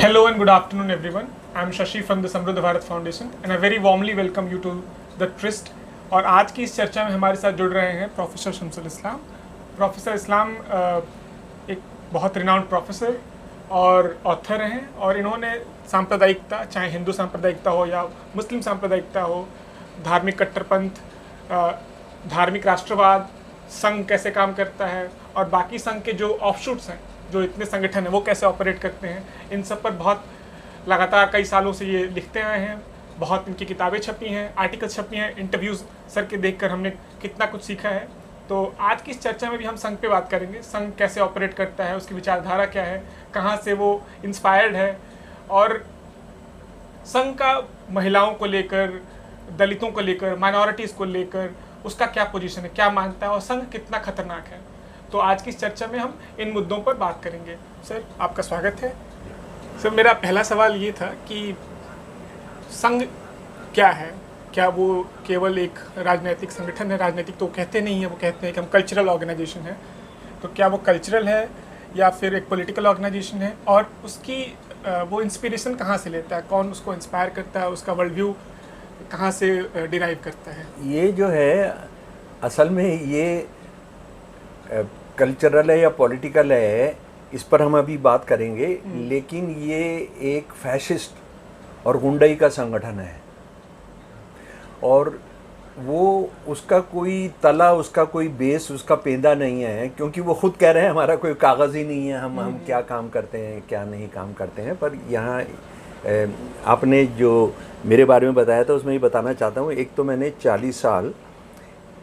Hello and good afternoon, everyone. I'm Shashi from the Samriddh Bharat foundation and I very warmly welcome you to the tryst. और आज की इस चर्चा में हमारे साथ जुड़ रहे हैं प्रोफेसर शमसुल इस्लाम। प्रोफेसर इस्लाम एक बहुत रिनाउंड प्रोफेसर और ऑथर हैं और इन्होंने सांप्रदायिकता, चाहे हिंदू सांप्रदायिकता हो या मुस्लिम सांप्रदायिकता हो, धार्मिक कट्टरपंथ, धार्मिक राष्ट्रवाद, संघ कैसे काम करता है और बाकी संघ के जो ऑफशूट्स हैं, जो इतने संगठन हैं वो कैसे ऑपरेट करते हैं, इन सब पर बहुत लगातार कई सालों से ये लिखते आए हैं। बहुत इनकी किताबें छपी हैं, आर्टिकल्स छपी हैं, इंटरव्यूज़ सर के देखकर हमने कितना कुछ सीखा है। तो आज की इस चर्चा में भी हम संघ पे बात करेंगे। संघ कैसे ऑपरेट करता है, उसकी विचारधारा क्या है, कहाँ से वो इंस्पायर्ड है और संघ का महिलाओं को लेकर, दलितों को लेकर, माइनॉरिटीज़ को लेकर उसका क्या पोजीशन है, क्या मानता है और संघ कितना खतरनाक है। तो आज की इस चर्चा में हम इन मुद्दों पर बात करेंगे। सर, आपका स्वागत है। सर, मेरा पहला सवाल ये था कि संघ क्या है? क्या वो केवल एक राजनीतिक संगठन है? राजनीतिक तो कहते नहीं है, वो कहते हैं कि हम कल्चरल ऑर्गेनाइजेशन है। तो क्या वो कल्चरल है या फिर एक पॉलिटिकल ऑर्गेनाइजेशन है? और उसकी वो इंस्पिरेशन कहाँ से लेता है? कौन उसको इंस्पायर करता है? उसका वर्ल्ड व्यू कहाँ से डिराइव करता है? ये जो है असल में ये कल्चरल है या पॉलिटिकल है, इस पर हम अभी बात करेंगे। लेकिन ये एक फैशिस्ट और गुंडई का संगठन है और वो उसका कोई तला, उसका कोई बेस, उसका पेंदा नहीं है, क्योंकि वो खुद कह रहे हैं हमारा कोई कागज़ ही नहीं है, हम क्या काम करते हैं, क्या नहीं काम करते हैं। पर यहाँ आपने जो मेरे बारे में बताया था उसमें ही बताना चाहता हूँ। एक तो मैंने 40 साल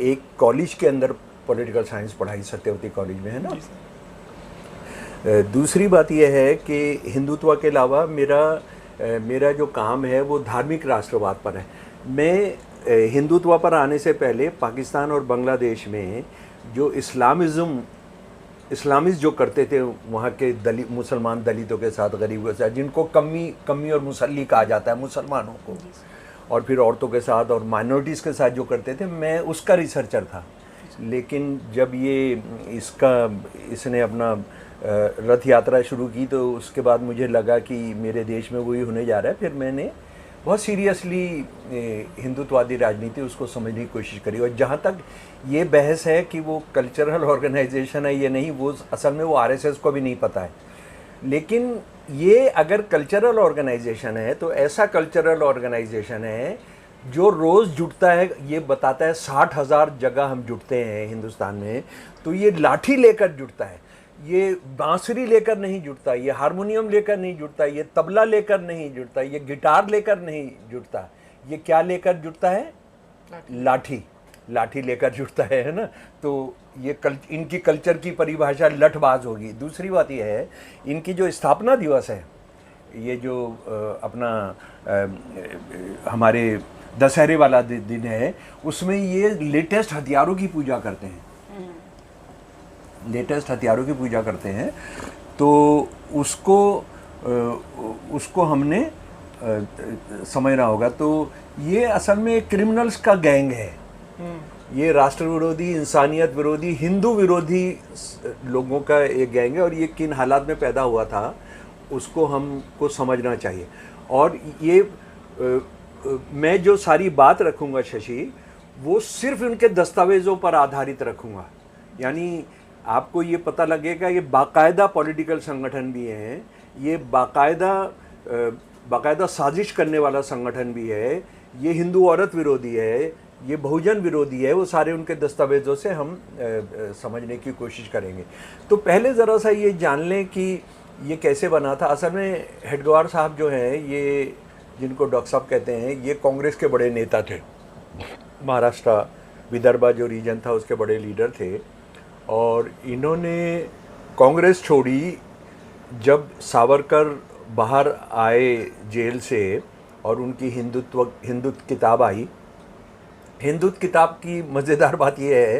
एक कॉलेज के अंदर पॉलिटिकल साइंस पढ़ाई, सत्यवती कॉलेज में, है ना। दूसरी बात यह है कि हिंदुत्व के अलावा मेरा जो काम है वो धार्मिक राष्ट्रवाद पर है। मैं हिंदुत्व पर आने से पहले पाकिस्तान और बांग्लादेश में जो इस्लामिस्ट जो करते थे, वहाँ के मुसलमान दलितों के साथ, गरीबों के साथ, जिनको कम्मी और मुसल्ली कहा जाता है, मुसलमानों को, और फिर औरतों के साथ और माइनॉरिटीज़ के साथ जो करते थे, मैं उसका रिसर्चर था। लेकिन जब इसने अपना रथ यात्रा शुरू की तो उसके बाद मुझे लगा कि मेरे देश में वही होने जा रहा है। फिर मैंने बहुत सीरियसली हिंदुत्ववादी राजनीति उसको समझने की कोशिश करी। और जहाँ तक ये बहस है कि वो कल्चरल ऑर्गेनाइजेशन है ये नहीं, वो असल में वो आरएसएस को भी नहीं पता है। लेकिन ये अगर कल्चरल ऑर्गेनाइजेशन है तो ऐसा कल्चरल ऑर्गेनाइजेशन है जो रोज़ जुटता है। ये बताता है 60,000 जगह हम जुटते हैं हिंदुस्तान में, तो ये लाठी लेकर जुटता है, ये बांसुरी लेकर नहीं जुटता, ये हारमोनियम लेकर नहीं जुटता, ये तबला लेकर नहीं जुटता, ये गिटार लेकर नहीं जुटता। ये क्या लेकर जुटता है? लाठी लेकर जुटता है ना। तो ये इनकी कल्चर की परिभाषा लठबाज होगी। दूसरी बात यह है, इनकी जो स्थापना दिवस है, ये जो हमारे दशहरे वाला दिन है, उसमें ये लेटेस्ट हथियारों की पूजा करते हैं, लेटेस्ट हथियारों की पूजा करते हैं। तो उसको हमने समझना होगा। तो ये असल में क्रिमिनल्स का गैंग है। ये राष्ट्र विरोधी, इंसानियत विरोधी, हिंदू विरोधी लोगों का एक गैंग है। और ये किन हालात में पैदा हुआ था उसको हमको समझना चाहिए। और ये मैं जो सारी बात रखूँगा शशि, वो सिर्फ उनके दस्तावेज़ों पर आधारित रखूँगा। यानी आपको ये पता लगेगा ये बाकायदा पॉलिटिकल संगठन भी हैं, ये बाकायदा साजिश करने वाला संगठन भी है, ये हिंदू औरत विरोधी है, ये बहुजन विरोधी है। वो सारे उनके दस्तावेज़ों से हम समझने की कोशिश करेंगे। तो पहले ज़रा सा ये जान लें कि ये कैसे बना था। असल में हेडगेवार साहब जो हैं, ये जिनको डॉक्टर साहब कहते हैं, ये कांग्रेस के बड़े नेता थे। महाराष्ट्र, विदर्भा जो रीजन था उसके बड़े लीडर थे। और इन्होंने कांग्रेस छोड़ी जब सावरकर बाहर आए जेल से और उनकी हिंदुत्व किताब आई। हिंदुत्व किताब की मज़ेदार बात यह है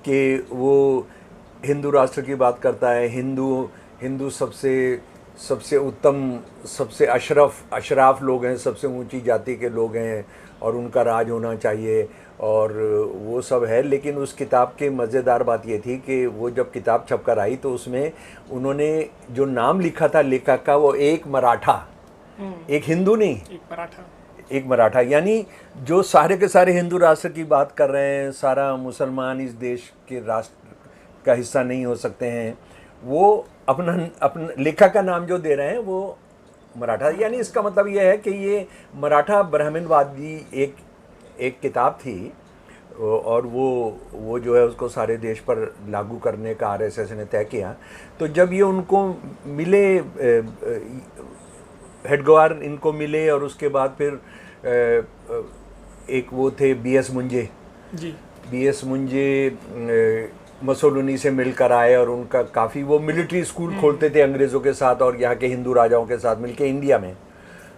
कि वो हिंदू राष्ट्र की बात करता है। हिंदू सबसे उत्तम, सबसे अशराफ लोग हैं, सबसे ऊंची जाति के लोग हैं और उनका राज होना चाहिए। और वो सब है। लेकिन उस किताब के मज़ेदार बात ये थी कि वो जब किताब छपकर आई तो उसमें उन्होंने जो नाम लिखा था लेखक का, वो एक मराठा, एक हिंदू नहीं, एक मराठा, यानी जो सारे के सारे हिंदू राष्ट्र की बात कर रहे हैं, सारा मुसलमान इस देश के राष्ट्र का हिस्सा नहीं हो सकते हैं, वो अपना लेखक का नाम जो दे रहे हैं वो मराठा। यानी इसका मतलब ये है कि ये मराठा ब्राह्मणवादी एक किताब थी और वो जो है उसको सारे देश पर लागू करने का आरएसएस ने तय किया। तो जब ये उनको मिले, हेडगवार इनको मिले, और उसके बाद फिर एक वो थे बीएस मुंजे जी, बीएस मुंजे मसोलुनी से मिलकर आए और उनका काफ़ी, वो मिलिट्री स्कूल खोलते थे अंग्रेज़ों के साथ और यहाँ के हिंदू राजाओं के साथ मिलके इंडिया में।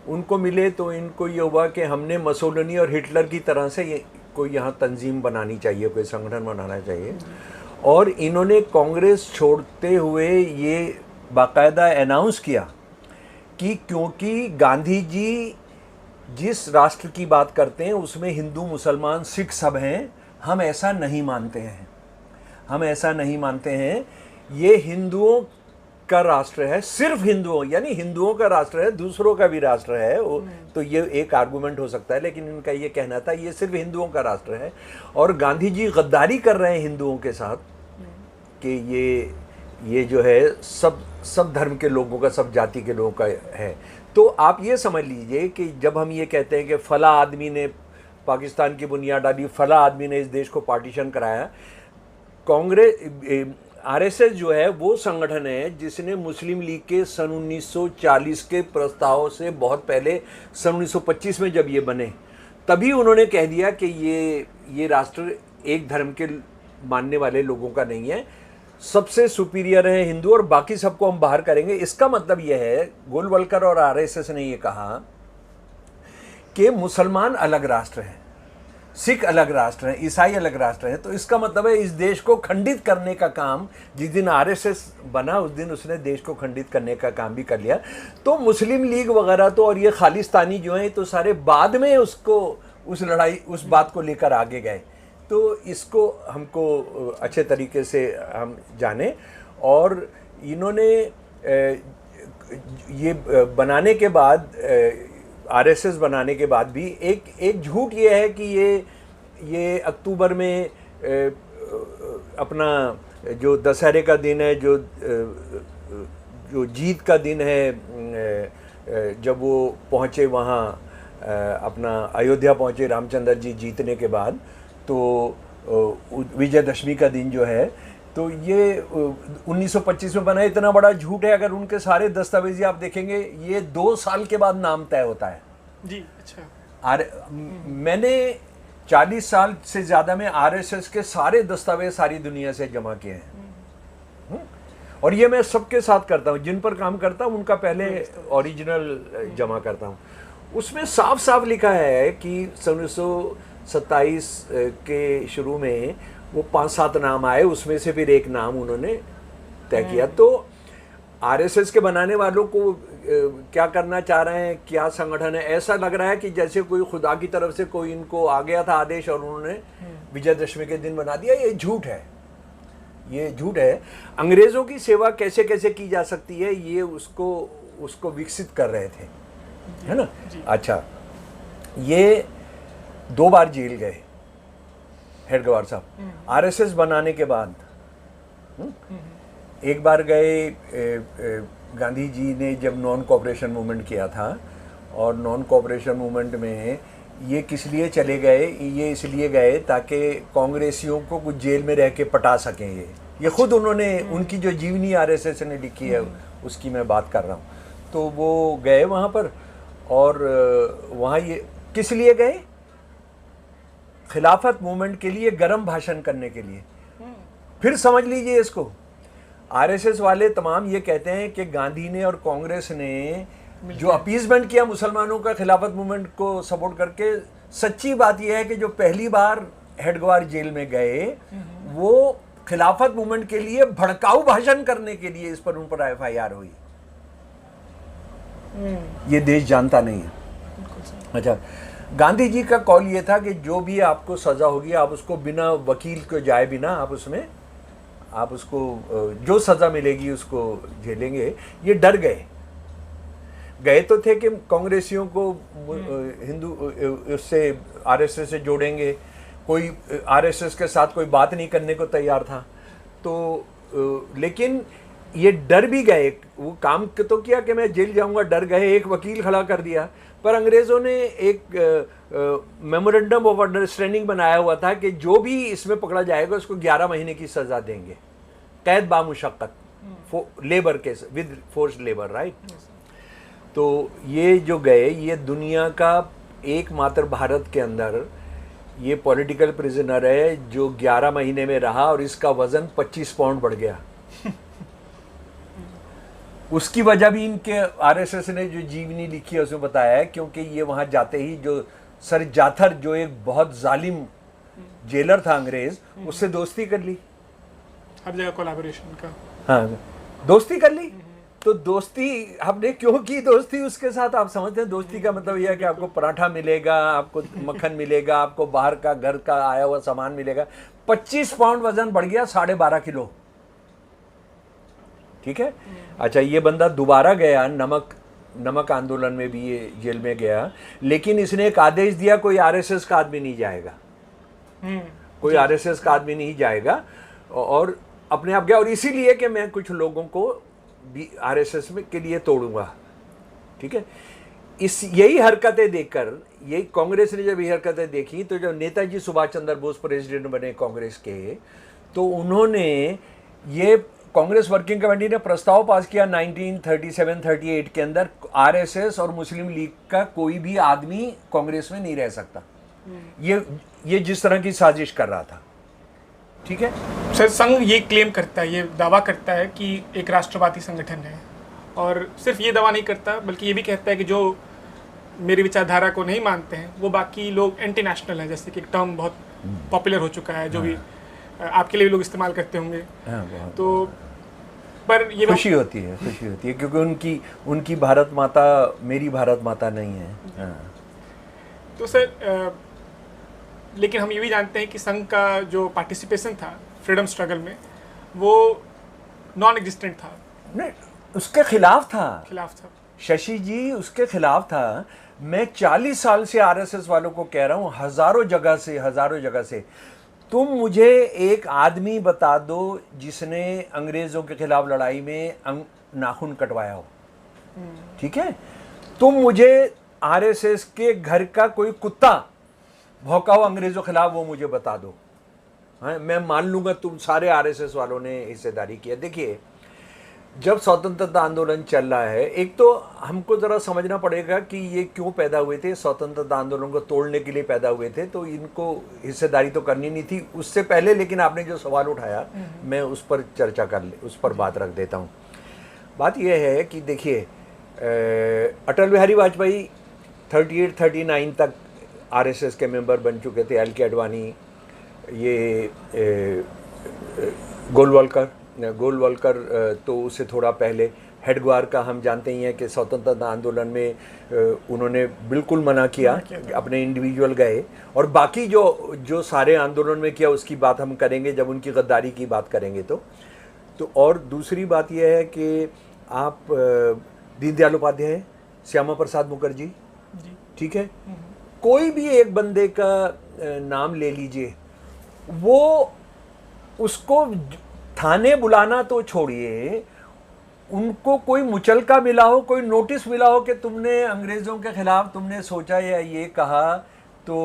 उनको मिले तो इनको ये हुआ कि हमने मसोलुनी और हिटलर की तरह से ये कोई यहाँ तंजीम बनानी चाहिए, कोई संगठन बनाना चाहिए। और इन्होंने कांग्रेस छोड़ते हुए ये बाकायदा अनाउंस किया कि क्योंकि गांधी जी जिस राष्ट्र की बात करते हैं उसमें हिंदू मुसलमान सिख सब हैं, हम ऐसा नहीं मानते हैं, हम ऐसा नहीं मानते हैं, ये हिंदुओं का राष्ट्र है, सिर्फ हिंदुओं, यानी हिंदुओं का राष्ट्र है, दूसरों का भी राष्ट्र है। तो ये एक आर्गुमेंट हो सकता है, लेकिन इनका ये कहना था ये सिर्फ हिंदुओं का राष्ट्र है। और गांधी जी गद्दारी कर रहे हैं हिंदुओं के साथ कि ये जो है सब धर्म के लोगों का, सब जाति के लोगों का है। तो आप ये समझ लीजिए कि जब हम ये कहते हैं कि फला आदमी ने पाकिस्तान की बुनियाद डाली, फला आदमी ने इस देश को पार्टीशन कराया, कांग्रेस आरएसएस जो है वो संगठन है जिसने मुस्लिम लीग के सन 1940 के प्रस्ताव से बहुत पहले, सन 1925 में जब ये बने, तभी उन्होंने कह दिया कि ये राष्ट्र एक धर्म के मानने वाले लोगों का नहीं है, सबसे सुपीरियर है हिंदू और बाकी सबको हम बाहर करेंगे। इसका मतलब यह है, गोलवलकर और आरएसएस ने ये कहा कि मुसलमान अलग राष्ट्र हैं, सिख अलग राष्ट्र हैं, ईसाई अलग राष्ट्र हैं। तो इसका मतलब है इस देश को खंडित करने का काम, जिस दिन आरएसएस बना उस दिन उसने देश को खंडित करने का काम भी कर लिया। तो मुस्लिम लीग वगैरह तो और ये खालिस्तानी जो हैं तो सारे बाद में उसको, उस लड़ाई, उस बात को लेकर आगे गए। तो इसको हमको अच्छे तरीके से हम जाने। और इन्होंने ये बनाने के बाद, आरएसएस बनाने के बाद भी एक झूठ ये है कि ये अक्टूबर में अपना जो दशहरे का दिन है, जो जीत का दिन है, जब वो पहुँचे वहाँ अपना अयोध्या पहुँचे रामचंद्र जी जीतने के बाद, तो विजयदशमी का दिन जो है, तो ये 1925 में बना। इतना बड़ा झूठ है, अगर उनके सारे दस्तावेजी आप देखेंगे ये 2 साल के बाद नाम तय होता है जी। अच्छा, मैंने 40 साल से ज़्यादा में आरएसएस के सारे दस्तावेज सारी दुनिया से जमा किए हैं। और ये मैं सबके साथ करता हूँ, जिन पर काम करता हूँ उनका पहले ओरिजिनल जमा करता हूँ। उसमें साफ साफ लिखा है कि 1927 के शुरू में वो 5-7 नाम आए, उसमें से फिर एक नाम उन्होंने तय किया। तो आरएसएस के बनाने वालों को क्या करना चाह रहे हैं, क्या संगठन है, ऐसा लग रहा है कि जैसे कोई खुदा की तरफ से कोई इनको आ गया था आदेश और उन्होंने विजयदशमी के दिन बना दिया। ये झूठ है, ये झूठ है। अंग्रेज़ों की सेवा कैसे कैसे की जा सकती है ये उसको विकसित कर रहे थे, है ना। अच्छा, ये 2 बार जेल गए हेडगवार साहब आरएसएस बनाने के बाद। एक बार गए, गांधी जी ने जब नॉन कोऑपरेशन मूवमेंट किया था, और नॉन कोऑपरेशन मूवमेंट में ये किस लिए चले गए, ये इसलिए गए ताकि कांग्रेसियों को कुछ जेल में रह के पटा सकें। ये खुद उन्होंने, उनकी जो जीवनी आरएसएस ने लिखी है उसकी मैं बात कर रहा हूँ। तो वो गए वहाँ पर, और वहाँ ये किस लिए गए, खिलाफत मूवमेंट के लिए, गरम भाषण करने के लिए। फिर समझ लीजिए इसको, आरएसएस वाले तमाम ये कहते हैं कि गांधी ने और कांग्रेस ने जो अपीजमेंट किया मुसलमानों का खिलाफत मूवमेंट को सपोर्ट करके, सच्ची बात यह है कि जो पहली बार हेडगवार जेल में गए वो खिलाफत मूवमेंट के लिए भड़काऊ भाषण करने के लिए, इस पर उन पर एफआईआर हुई। ये देश जानता नहीं है। अच्छा, गांधी जी का कॉल ये था कि जो भी आपको सजा होगी आप उसको बिना वकील को जाए बिना आप उसको जो सजा मिलेगी उसको झेलेंगे। ये डर गए तो थे कि कांग्रेसियों को हिंदू उससे आरएसएस से जोड़ेंगे, कोई आरएसएस के साथ कोई बात नहीं करने को तैयार था। तो लेकिन ये डर भी गए, वो काम तो किया कि मैं जेल जाऊंगा, डर गए, एक वकील खड़ा कर दिया। पर अंग्रेज़ों ने एक मेमोरेंडम ऑफ अंडरस्टैंडिंग बनाया हुआ था कि जो भी इसमें पकड़ा जाएगा उसको 11 महीने की सज़ा देंगे, कैद बामुशक्कत, लेबर के विद फोर्स लेबर, राइट। तो ये जो गए, ये दुनिया का एकमात्र भारत के अंदर ये पॉलिटिकल प्रिजनर है जो 11 महीने में रहा और इसका वज़न 25 पाउंड बढ़ गया। उसकी वजह भी इनके आरएसएस ने जो जीवनी लिखी है उसमें बताया है, क्योंकि ये वहाँ जाते ही जो सर जाथर जो एक बहुत जालिम जेलर था अंग्रेज, उससे दोस्ती कर ली, हर जगह कोलैबोरेशन का, हाँ दोस्ती कर ली। तो दोस्ती हमने क्यों की दोस्ती उसके साथ, आप समझते हैं दोस्ती का मतलब यह है कि आपको पराठा मिलेगा, आपको मक्खन मिलेगा, आपको बाहर का घर का आया हुआ सामान मिलेगा। 25 पाउंड वजन बढ़ गया, 12.5 किलो, ठीक है। अच्छा, ये बंदा दोबारा गया, नमक आंदोलन में भी ये जेल में गया, लेकिन इसने एक आदेश दिया कोई आरएसएस का आदमी नहीं जाएगा, कोई आरएसएस का आदमी नहीं जाएगा, और अपने आप गया। और इसीलिए कि मैं कुछ लोगों को भी आरएसएस में के लिए तोड़ूंगा, ठीक है। यही हरकतें देखकर, यही कांग्रेस ने जब ये हरकतें देखी, तो जब नेताजी सुभाष चंद्र बोस प्रेसिडेंट बने कांग्रेस के, तो उन्होंने ये कांग्रेस वर्किंग कमेटी ने प्रस्ताव पास किया 1937-38 के अंदर, आरएसएस और मुस्लिम लीग का कोई भी आदमी कांग्रेस में नहीं रह सकता। ये जिस तरह की साजिश कर रहा था, ठीक है। सर, संघ ये क्लेम करता है, ये दावा करता है कि एक राष्ट्रवादी संगठन है, और सिर्फ ये दावा नहीं करता बल्कि ये भी कहता है कि जो मेरी विचारधारा को नहीं मानते हैं वो बाकी लोग एंटी नेशनल हैं, जैसे कि एक टर्म बहुत पॉपुलर हो चुका है, जो भी आपके लिए भी लोग इस्तेमाल करते होंगे। तो पर ये खुशी होती है क्योंकि उनकी भारत माता मेरी भारत माता नहीं है। तो सर, लेकिन हम ये भी जानते हैं कि संघ का जो पार्टिसिपेशन था फ्रीडम स्ट्रगल में, वो नॉन एग्जिस्टेंट था, नहीं, उसके खिलाफ था शशि जी, उसके खिलाफ था। मैं 40 साल से आरएसएस वालों को कह रहा हूँ, हजारों जगह से, तुम मुझे एक आदमी बता दो जिसने अंग्रेजों के खिलाफ लड़ाई में नाखून कटवाया हो, ठीक है। तुम मुझे आरएसएस के घर का कोई कुत्ता भौंका हो अंग्रेजों के खिलाफ, वो मुझे बता दो, हाँ, मैं मान लूंगा तुम सारे आरएसएस वालों ने हिस्सेदारी किया। देखिए, जब स्वतंत्रता आंदोलन चल रहा है, एक तो हमको ज़रा समझना पड़ेगा कि ये क्यों पैदा हुए थे। स्वतंत्रता आंदोलन को तोड़ने के लिए पैदा हुए थे, तो इनको हिस्सेदारी तो करनी नहीं थी उससे पहले। लेकिन आपने जो सवाल उठाया, मैं उस पर चर्चा उस पर बात रख देता हूँ। बात यह है कि देखिए, अटल बिहारी वाजपेयी 38-39 तक आरएसएस के मेंबर बन चुके थे। एल के अडवाणी, ये गोलवलकर तो उससे थोड़ा पहले, हेडगेवार का हम जानते ही हैं कि स्वतंत्रता आंदोलन में उन्होंने बिल्कुल मना किया, अपने इंडिविजुअल गए। और बाकी जो सारे आंदोलन में किया उसकी बात हम करेंगे जब उनकी गद्दारी की बात करेंगे तो। और दूसरी बात यह है कि आप दीनदयाल उपाध्याय, श्यामा प्रसाद मुखर्जी, ठीक है, कोई भी एक बंदे का नाम ले लीजिए, वो उसको थाने बुलाना तो छोड़िए, उनको कोई मुचलका मिला हो, कोई नोटिस मिला हो कि तुमने अंग्रेज़ों के खिलाफ तुमने सोचा या ये कहा, तो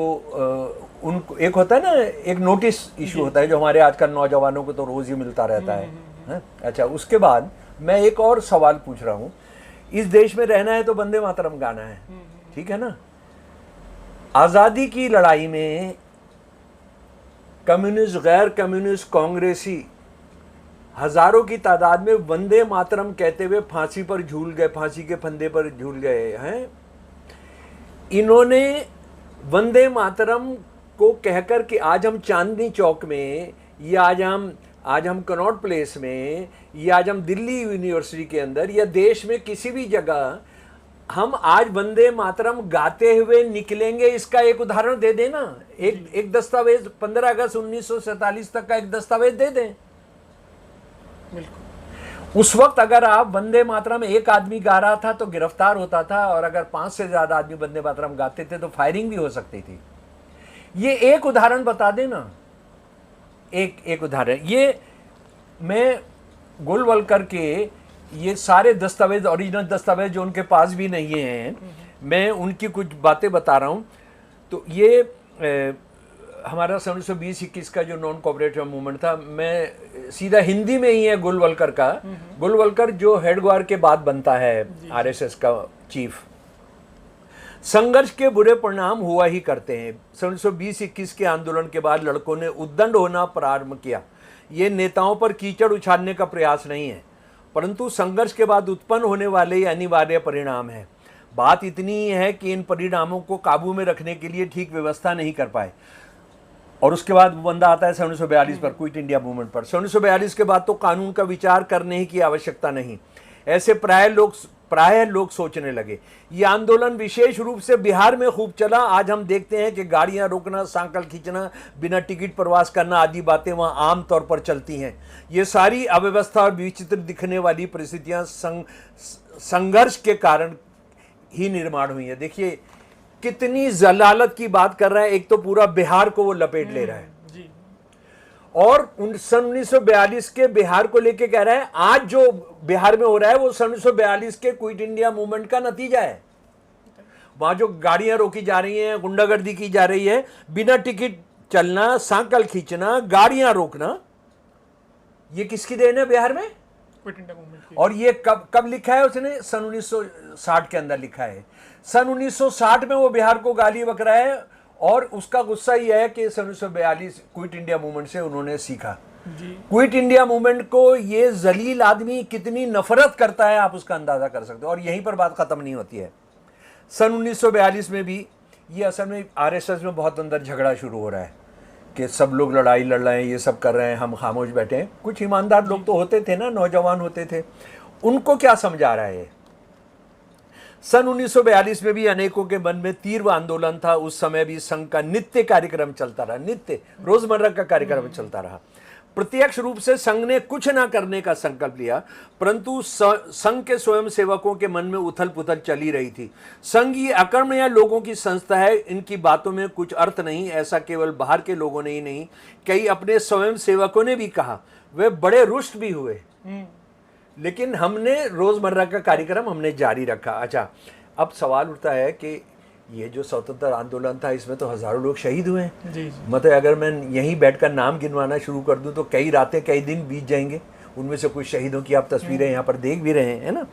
उनको एक होता है ना, एक नोटिस इशू होता है जो हमारे आजकल नौजवानों को तो रोज़ ही मिलता रहता है। अच्छा, उसके बाद मैं एक और सवाल पूछ रहा हूँ, इस देश में रहना है तो वंदे मातरम गाना है, ठीक है ना। आज़ादी की लड़ाई में कम्युनिस्ट, गैर कम्युनिस्ट, कांग्रेसी हजारों की तादाद में वंदे मातरम कहते हुए फांसी पर झूल गए, फांसी के फंदे पर झूल गए हैं। इन्होंने वंदे मातरम को कहकर कि आज हम चांदनी चौक में, या आज हम कनॉट प्लेस में, या आज हम दिल्ली यूनिवर्सिटी के अंदर, या देश में किसी भी जगह हम आज वंदे मातरम गाते हुए निकलेंगे, इसका एक उदाहरण दे देना। एक दस्तावेज 15 अगस्त 1947 तक का एक दस्तावेज दे दें। बिल्कुल। उस वक्त अगर आप वंदे मातरम एक आदमी गा रहा था तो गिरफ्तार होता था, और अगर 5 से ज्यादा आदमी वंदे मातरम गाते थे तो फायरिंग भी हो सकती थी। ये एक उदाहरण बता देना, एक उदाहरण। ये मैं गोलवलकर के ये सारे दस्तावेज, ओरिजिनल दस्तावेज जो उनके पास भी नहीं हैं, मैं उनकी कुछ बातें बता रहा हूँ। तो ये हमारा 1920-21 का जो नॉन कोऑपरेटिव मूवमेंट था, मैं सीधा हिंदी में ही है गोलवलकर का। गोलवलकर जो हेडग्वार के बाद बनता है आरएसएस का चीफ। संघर्ष के बुरे परिणाम हुआ ही करते हैं। 1920-21 के आंदोलन के बाद लड़कों ने उद्दंड होना प्रारंभ किया। ये नेताओं पर कीचड़ उछालने का प्रयास नहीं है, परंतु संघर्ष के बाद उत्पन्न होने वाले अनिवार्य परिणाम है। बात इतनी ही है कि इन परिणामों को काबू में रखने के लिए ठीक व्यवस्था नहीं कर पाए। और उसके बाद वो बंदा आता है 1942 पर, क्विट इंडिया मूवमेंट पर। 1942 के बाद तो कानून का विचार करने ही की आवश्यकता नहीं, ऐसे प्राय लोग सोचने लगे। ये आंदोलन विशेष रूप से बिहार में खूब चला। आज हम देखते हैं कि गाड़ियां रोकना, सांकल खींचना, बिना टिकट प्रवास करना आदि बातें वहां आम तौर पर चलती हैं। ये सारी अव्यवस्था और विचित्र दिखने वाली परिस्थितियां संघर्ष के कारण ही निर्माण हुई है। देखिए कितनी जलालत की बात कर रहा है। एक तो पूरा बिहार को वो लपेट ले रहा है जी। और 1942 के बिहार को लेके कह रहा है आज जो बिहार में हो रहा है वो 1942 के क्विट इंडिया मूवमेंट का नतीजा है। वहां जो गाड़ियां रोकी जा रही हैं, गुंडागर्दी की जा रही है, बिना टिकट चलना, सांकल खींचना, गाड़ियां रोकना, ये किसकी देन है बिहार में? क्विट इंडिया मूवमेंट की। और ये कब लिखा है उसने? सन 1960 के अंदर लिखा है। सन 1960 में वो बिहार को गाली बक रहा है, और उसका गुस्सा ये है कि 1942 क्विट इंडिया मूवमेंट से उन्होंने सीखा। जी। क्विट इंडिया मूवमेंट को ये जलील आदमी कितनी नफरत करता है, आप उसका अंदाजा कर सकते हो। और यहीं पर बात खत्म नहीं होती है। सन 1942 में भी ये असल में आरएसएस में बहुत अंदर झगड़ा शुरू हो रहा है कि सब लोग लड़ाई लड़ रहे हैं, ये सब कर रहे हैं, हम खामोश बैठे हैं। कुछ ईमानदार लोग तो होते थे ना, नौजवान होते थे, उनको क्या समझा रहा है। सन 1942 में भी अनेकों के मन में तीव्र आंदोलन था। उस समय भी संघ का नित्य कार्यक्रम चलता रहा, नित्य रोजमर्रा का कार्यक्रम चलता रहा। प्रत्यक्ष रूप से संघ ने कुछ ना करने का संकल्प लिया, परंतु संघ के स्वयं सेवकों के मन में उथल पुथल चली रही थी। संघ ये अकर्मण्य लोगों की संस्था है, इनकी बातों में कुछ अर्थ नहीं। ऐसा केवल बाहर के लोगों ने ही नहीं, कई अपने स्वयं सेवकों ने भी कहा। वे बड़े रुष्ट भी हुए, लेकिन हमने रोजमर्रा का कार्यक्रम हमने जारी रखा। अच्छा, अब सवाल उठता है कि ये जो स्वतंत्र आंदोलन था इसमें तो हजारों लोग शहीद हुए हैं। जी। मतलब अगर मैं यहीं बैठकर नाम गिनवाना शुरू कर दूं तो कई रातें कई दिन बीत जाएंगे। उनमें से कुछ शहीदों की आप तस्वीरें यहाँ पर देख भी रहे हैं, है ना।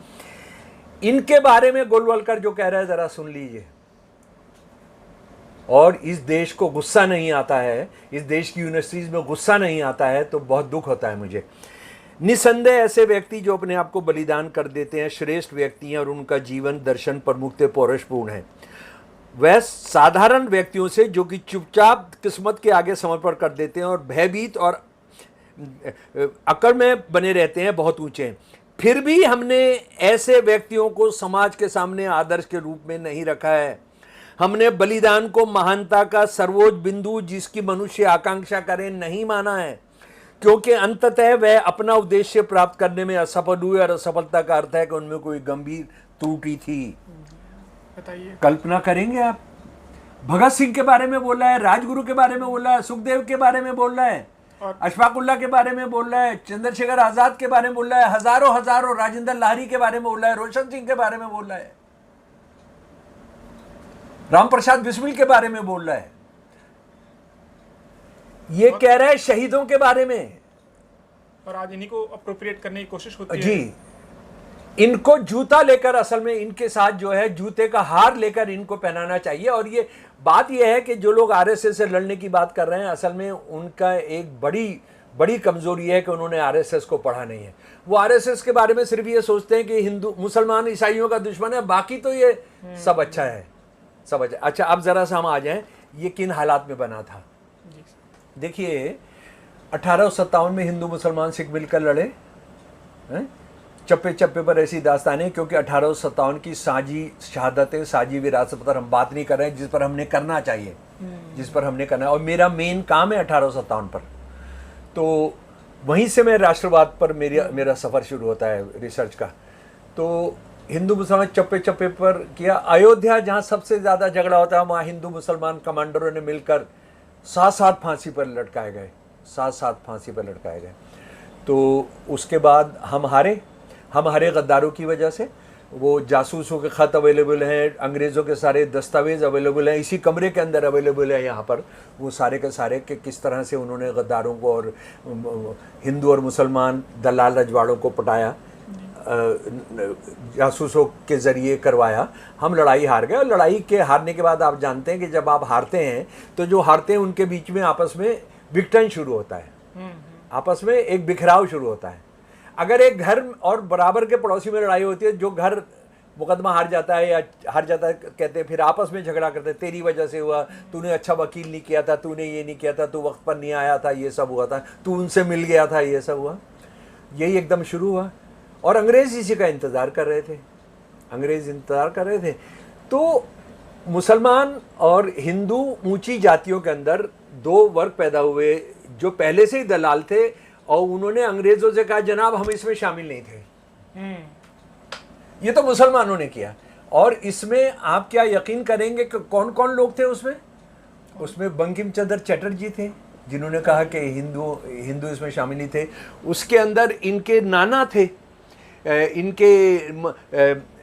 इनके बारे में गोलवलकर जो कह रहा है जरा सुन लीजिए। और इस देश को गुस्सा नहीं आता है, इस देश की यूनिवर्सिटीज में गुस्सा नहीं आता है तो बहुत दुख होता है मुझे। निसंदेह ऐसे व्यक्ति जो अपने आप को बलिदान कर देते हैं श्रेष्ठ व्यक्ति हैं, और उनका जीवन दर्शन प्रमुखते पौरुषपूर्ण है। वह साधारण व्यक्तियों से जो कि चुपचाप किस्मत के आगे समर्पण कर देते हैं और भयभीत और अकड़ में बने रहते हैं, बहुत ऊंचे हैं। फिर भी हमने ऐसे व्यक्तियों को समाज के सामने आदर्श के रूप में नहीं रखा है। हमने बलिदान को महानता का सर्वोच्च बिंदु जिसकी मनुष्य आकांक्षा करे नहीं माना है, क्योंकि अंततः वह अपना उद्देश्य प्राप्त करने में असफल हुए, और असफलता का अर्थ है कि उनमें कोई गंभीर त्रुटि थी। बताइए। कल्पना करेंगे आप, भगत सिंह के बारे में बोल रहा है, राजगुरु के बारे में बोल रहा है, सुखदेव के बारे में बोल रहा है, अशफाकुल्ला के बारे में बोल रहा है, चंद्रशेखर आजाद के बारे में बोल रहा है, हजारों राजेंद्र लाहिरी के बारे में बोल रहा है, रोशन सिंह के बारे में बोल रहा है, राम प्रसाद बिस्मिल के बारे में बोल रहा है। ये कह रहा है शहीदों के बारे में। और आज इन्हीं को अप्रोप्रिएट करने की कोशिश होती है। जी, इनको जूता लेकर, असल में इनके साथ जो है जूते का हार लेकर इनको पहनाना चाहिए। और ये बात ये है कि जो लोग आरएसएस से लड़ने की बात कर रहे हैं, असल में उनका एक बड़ी कमजोरी है कि उन्होंने आरएसएस को पढ़ा नहीं है। वो आरएसएस के बारे में सिर्फ ये सोचते हैं कि हिंदू मुसलमान ईसाइयों का दुश्मन है, बाकी तो ये सब अच्छा है, सब अच्छा। अच्छा, अब जरा सा हम आ जाएं, ये किन हालात में बना था। देखिए 1857 में हिंदू मुसलमान सिख मिलकर लड़े हैं, चप्पे चप्पे पर ऐसी दास्तानें, क्योंकि 1857 की साजी शहादतें, साजी विरासत पर हम बात नहीं कर रहे हैं, जिस पर हमने करना चाहिए, जिस पर हमने करना है। और मेरा मेन काम है 1857 पर, तो वहीं से मैं राष्ट्रवाद पर मेरा सफ़र शुरू होता है रिसर्च का। तो हिंदू मुसलमान चप्पे चप्पे पर किया। अयोध्या जहाँ सबसे ज़्यादा झगड़ा होता है, वहाँ हिंदू मुसलमान कमांडरों ने मिलकर 7-7 फांसी पर लटकाए गए, 7-7 फांसी पर लटकाए गए। तो उसके बाद हम हारे गद्दारों की वजह से। वो जासूसों के ख़त अवेलेबल हैं, अंग्रेज़ों के सारे दस्तावेज़ अवेलेबल हैं, इसी कमरे के अंदर अवेलेबल है यहाँ पर, वो सारे के सारे कि किस तरह से उन्होंने गद्दारों को और हिंदू और मुसलमान दलाल रजवाड़ों को पटाया, जासूसों के ज़रिए करवाया। हम लड़ाई हार गए, और लड़ाई के हारने के बाद आप जानते हैं कि जब आप हारते हैं तो जो हारते हैं उनके बीच में आपस में विघटन शुरू होता है, आपस में एक बिखराव शुरू होता है। अगर एक घर और बराबर के पड़ोसी में लड़ाई होती है, जो घर मुकदमा हार जाता है या हार जाता है, कहते हैं फिर आपस में झगड़ा करते हैं, तेरी वजह से हुआ, तूने अच्छा वकील नहीं किया था, तूने ये नहीं किया था, तू वक्त पर नहीं आया था, ये सब हुआ था, तू उनसे मिल गया था, ये सब हुआ। यही एकदम शुरू हुआ, और अंग्रेज़ इसी का इंतज़ार कर रहे थे, अंग्रेज़ इंतज़ार कर रहे थे। तो मुसलमान और हिंदू ऊंची जातियों के अंदर दो वर्ग पैदा हुए जो पहले से ही दलाल थे, और उन्होंने अंग्रेज़ों से कहा जनाब हम इसमें शामिल नहीं थे। ये तो मुसलमानों ने किया। और इसमें आप क्या यकीन करेंगे कि कौन कौन लोग थे उसमें बंकिम चंद्र चटर्जी थे, जिन्होंने कहा कि हिंदू इसमें शामिल नहीं थे। उसके अंदर इनके नाना थे, इनके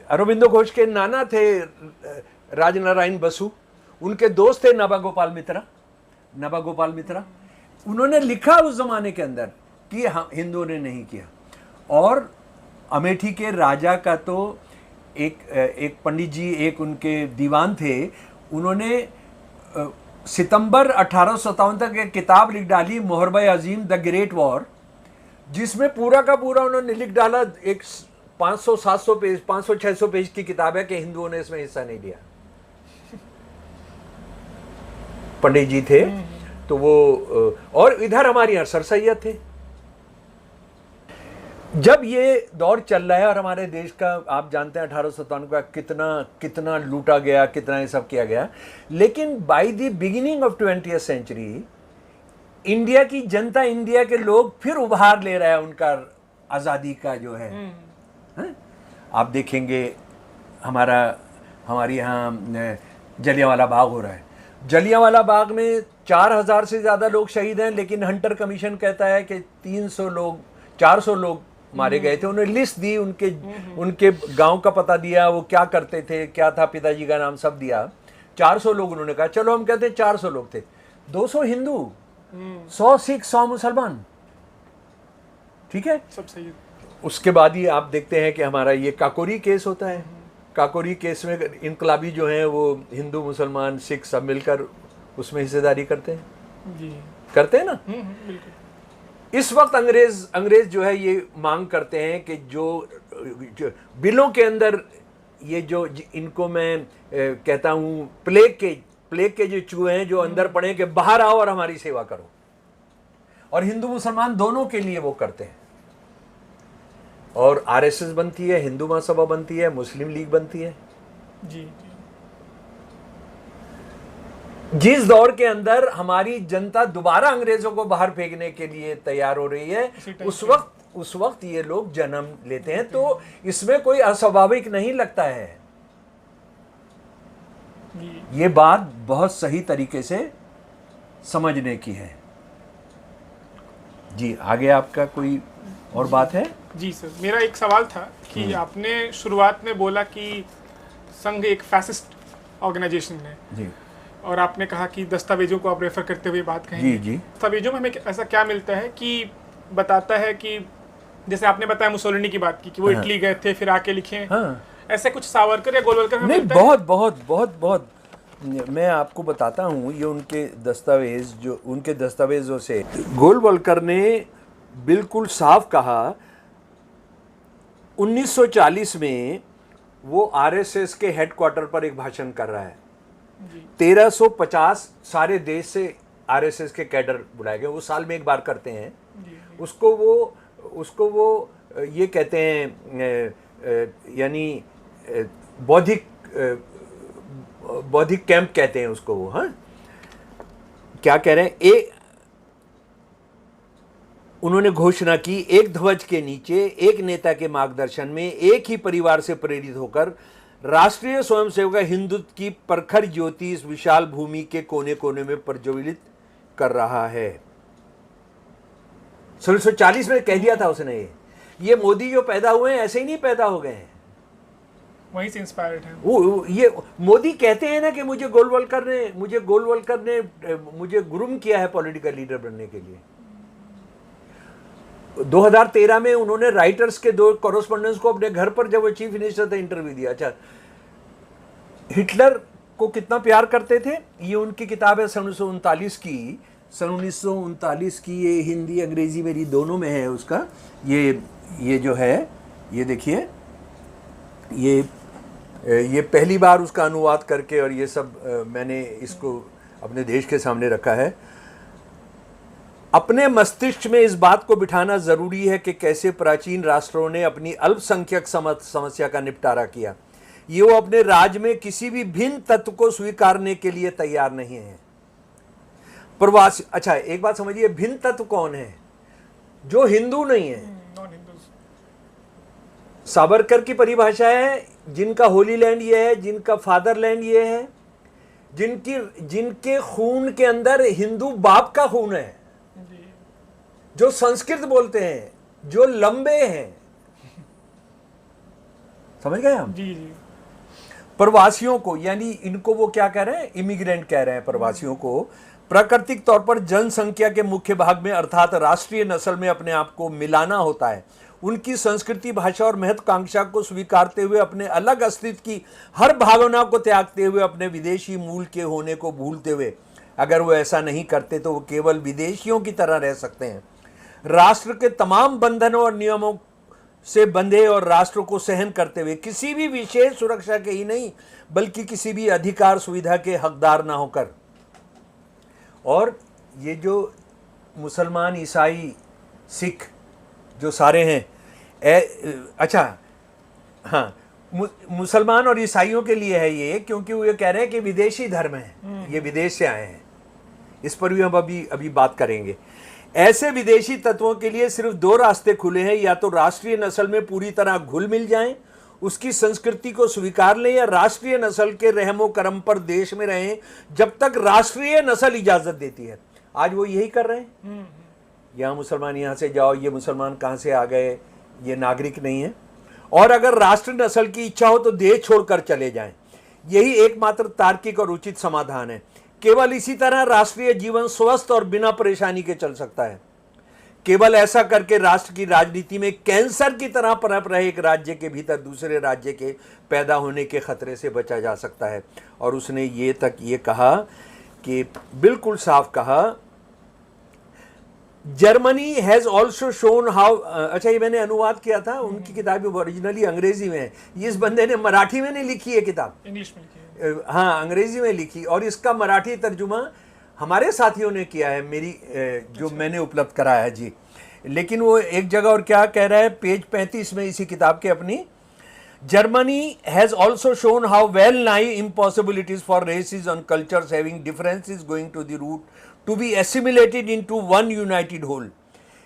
अरबिंदो घोष के नाना थे राजनारायण बसु, उनके दोस्त थे नबा गोपाल मित्रा। उन्होंने लिखा उस जमाने के अंदर कि हिंदुओं ने नहीं किया। और अमेठी के राजा का तो एक पंडित जी, एक उनके दीवान थे, उन्होंने सितंबर 1857 तक एक किताब लिख डाली, मोहरबे अजीम द ग्रेट वॉर, जिसमें पूरा का पूरा उन्होंने लिख डाला, एक 500-700 पेज, 500-600 पेज की किताब है कि हिंदुओं ने इसमें हिस्सा नहीं लिया। पंडित जी थे तो वो, और इधर हमारे यहाँ सर सैयद थे। जब ये दौर चल रहा है, और हमारे देश का आप जानते हैं 1857 का कितना लूटा गया, कितना ये सब किया गया, लेकिन by the beginning of 20th century India की जनता, इंडिया के लोग फिर उभार ले रहा है उनका आज़ादी का जो है। आप देखेंगे हमारे यहाँ जलियांवाला बाग हो रहा है। जलियांवाला बाग में 4000 से ज़्यादा लोग शहीद हैं, लेकिन हंटर कमीशन कहता है कि 400 लोग मारे गए थे। उन्होंने लिस्ट दी, उनके गांव का पता दिया, वो क्या करते थे, क्या था, पिताजी का नाम सब दिया। 400 लोग उन्होंने कहा, चलो हम कहते हैं 400 लोग थे, 200 हिंदू, 100 सिख, 100 मुसलमान, ठीक है, सब सही। उसके बाद ही आप देखते हैं कि हमारा ये काकोरी केस होता है। काकोरी केस में इनकलाबी जो हैं वो हिंदू, मुसलमान, सिख सब मिलकर उसमें हिस्सेदारी करते हैं जी, करते हैं ना। बिल्कुल। इस वक्त अंग्रेज जो है ये मांग करते हैं कि जो बिलों के अंदर ये जो इनको मैं कहता हूँ प्लेग के जो चूहे हैं जो अंदर पड़े, कि बाहर आओ और हमारी सेवा करो। और हिंदू मुसलमान दोनों के लिए वो करते हैं। और आरएसएस बनती है, हिंदू महासभा बनती है, मुस्लिम लीग बनती है जी। जिस दौर के अंदर हमारी जनता दोबारा अंग्रेजों को बाहर फेंकने के लिए तैयार हो रही है, उस वक्त ये लोग जन्म लेते हैं। तो इसमें कोई अस्वाभाविक नहीं लगता है। ये बात बहुत सही तरीके से समझने की है जी। आगे आपका कोई और बात है? जी सर, मेरा एक सवाल था कि आपने शुरुआत में बोला कि संघ एक फैसिस्ट ऑर्गेनाइजेशन है जी, और आपने कहा कि दस्तावेजों को आप रेफर करते हुए बात कहेंगे जी। दस्तावेजों में हमें ऐसा क्या मिलता है कि बताता है कि जैसे आपने बताया मुसोलिनी की बात की कि वो इटली गए थे फिर आके लिखे, ऐसे कुछ सावरकर या गोलवलकर में नहीं? बहुत मैं आपको बताता हूँ। ये उनके दस्तावेजों से गोलवलकर ने बिल्कुल साफ कहा। 1940 में वो आरएसएस के हेडक्वार्टर पर एक भाषण कर रहा है। 1350 सारे देश से आरएसएस के कैडर बुलाए गए, वो साल में एक बार करते हैं। उसको वो ये कहते हैं यानी बौद्धिक कैंप कहते हैं उसको वो। हाँ, क्या कह रहे हैं, उन्होंने घोषणा की, एक ध्वज के नीचे एक नेता के मार्गदर्शन में एक ही परिवार से प्रेरित होकर राष्ट्रीय स्वयंसेवक हिंदुत्व की प्रखर ज्योति इस विशाल भूमि के कोने कोने में प्रज्वलित कर रहा है। 1940 में कह दिया था उसने। ये मोदी जो पैदा हुए हैं ऐसे ही नहीं पैदा हो गए हैं, वहीं से इंस्पायर्ड है वो। ये मोदी कहते हैं ना कि मुझे गोलवलकर ने मुझे गुरुम किया है पॉलिटिकल लीडर बनने के लिए। 2013 में उन्होंने राइटर्स के 2 कॉरेस्पॉन्डेंट्स को अपने घर पर, जब वो चीफ मिनिस्टर थे, इंटरव्यू दिया। अच्छा, हिटलर को कितना प्यार करते थे, ये उनकी किताब है 1939 की। ये हिंदी अंग्रेजी मेरी दोनों में है उसका। ये जो है, ये देखिए, ये पहली बार उसका अनुवाद करके और ये सब मैंने इसको अपने देश के सामने रखा है। अपने मस्तिष्क में इस बात को बिठाना जरूरी है कि कैसे प्राचीन राष्ट्रों ने अपनी अल्पसंख्यक समस्या का निपटारा किया। ये वो अपने राज्य में किसी भी भिन्न तत्व को स्वीकारने के लिए तैयार नहीं है। प्रवासी, अच्छा एक बात समझिए, भिन्न तत्व कौन है? जो हिंदू नहीं है। सावरकर की परिभाषा है, जिनका होली लैंड ये है, जिनका फादरलैंड ये है, जिनके खून के अंदर हिंदू बाप का खून है, जो संस्कृत बोलते हैं, जो लंबे हैं। समझ गए हम? जी। प्रवासियों को, यानी इनको वो क्या कह रहे हैं, इमिग्रेंट कह रहे हैं प्रवासियों को, प्राकृतिक तौर पर जनसंख्या के मुख्य भाग में अर्थात राष्ट्रीय नस्ल में अपने आप को मिलाना होता है। उनकी संस्कृति, भाषा और महत्वाकांक्षा को स्वीकारते हुए, अपने अलग अस्तित्व की हर भावना को त्यागते हुए, अपने विदेशी मूल के होने को भूलते हुए, अगर वो ऐसा नहीं करते तो वो केवल विदेशियों की तरह रह सकते हैं। राष्ट्र के तमाम बंधनों और नियमों से बंधे और राष्ट्र को सहन करते हुए, किसी भी विशेष सुरक्षा के ही नहीं बल्कि किसी भी अधिकार सुविधा के हकदार ना होकर। और ये जो मुसलमान, ईसाई, सिख जो सारे हैं, अच्छा हाँ, मुसलमान और ईसाइयों के लिए है ये, क्योंकि वो ये कह रहे हैं कि विदेशी धर्म है, ये विदेश से आए हैं। इस पर भी हम अभी बात करेंगे। ऐसे विदेशी तत्वों के लिए सिर्फ 2 रास्ते खुले हैं, या तो राष्ट्रीय नस्ल में पूरी तरह घुल मिल जाएं, उसकी संस्कृति को स्वीकार लें, या राष्ट्रीय नस्ल के रहमो करम पर देश में रहें जब तक राष्ट्रीय नस्ल इजाजत देती है। आज वो यही कर रहे हैं। यहाँ मुसलमान यहाँ से जाओ, ये मुसलमान कहाँ से आ गए, ये नागरिक नहीं है। और अगर राष्ट्र नस्ल की इच्छा हो तो देश छोड़कर चले जाएं। यही एकमात्र तार्किक और उचित समाधान है। केवल इसी तरह राष्ट्रीय जीवन स्वस्थ और बिना परेशानी के चल सकता है। केवल ऐसा करके राष्ट्र की राजनीति में कैंसर की तरह पनप रहे एक राज्य के भीतर दूसरे राज्य के पैदा होने के खतरे से बचा जा सकता है। और उसने ये कहा कि बिल्कुल साफ कहा, Germany has also shown how, अच्छा ये मैंने अनुवाद किया था, उनकी किताब ओरिजिनली अंग्रेजी में है, इस बंदे ने मराठी में नहीं लिखी है किताब, इंग्लिश में लिखी है। हाँ अंग्रेजी में लिखी, और इसका मराठी तर्जुमा हमारे साथियों ने किया है, मेरी जो मैंने उपलब्ध कराया जी। लेकिन वो एक जगह और क्या कह रहा है, पेज 35 में इसी किताब के अपनी, Germany has also shown how well nigh impossible it is for races and cultures having differences going to the root to be assimilated into one united whole.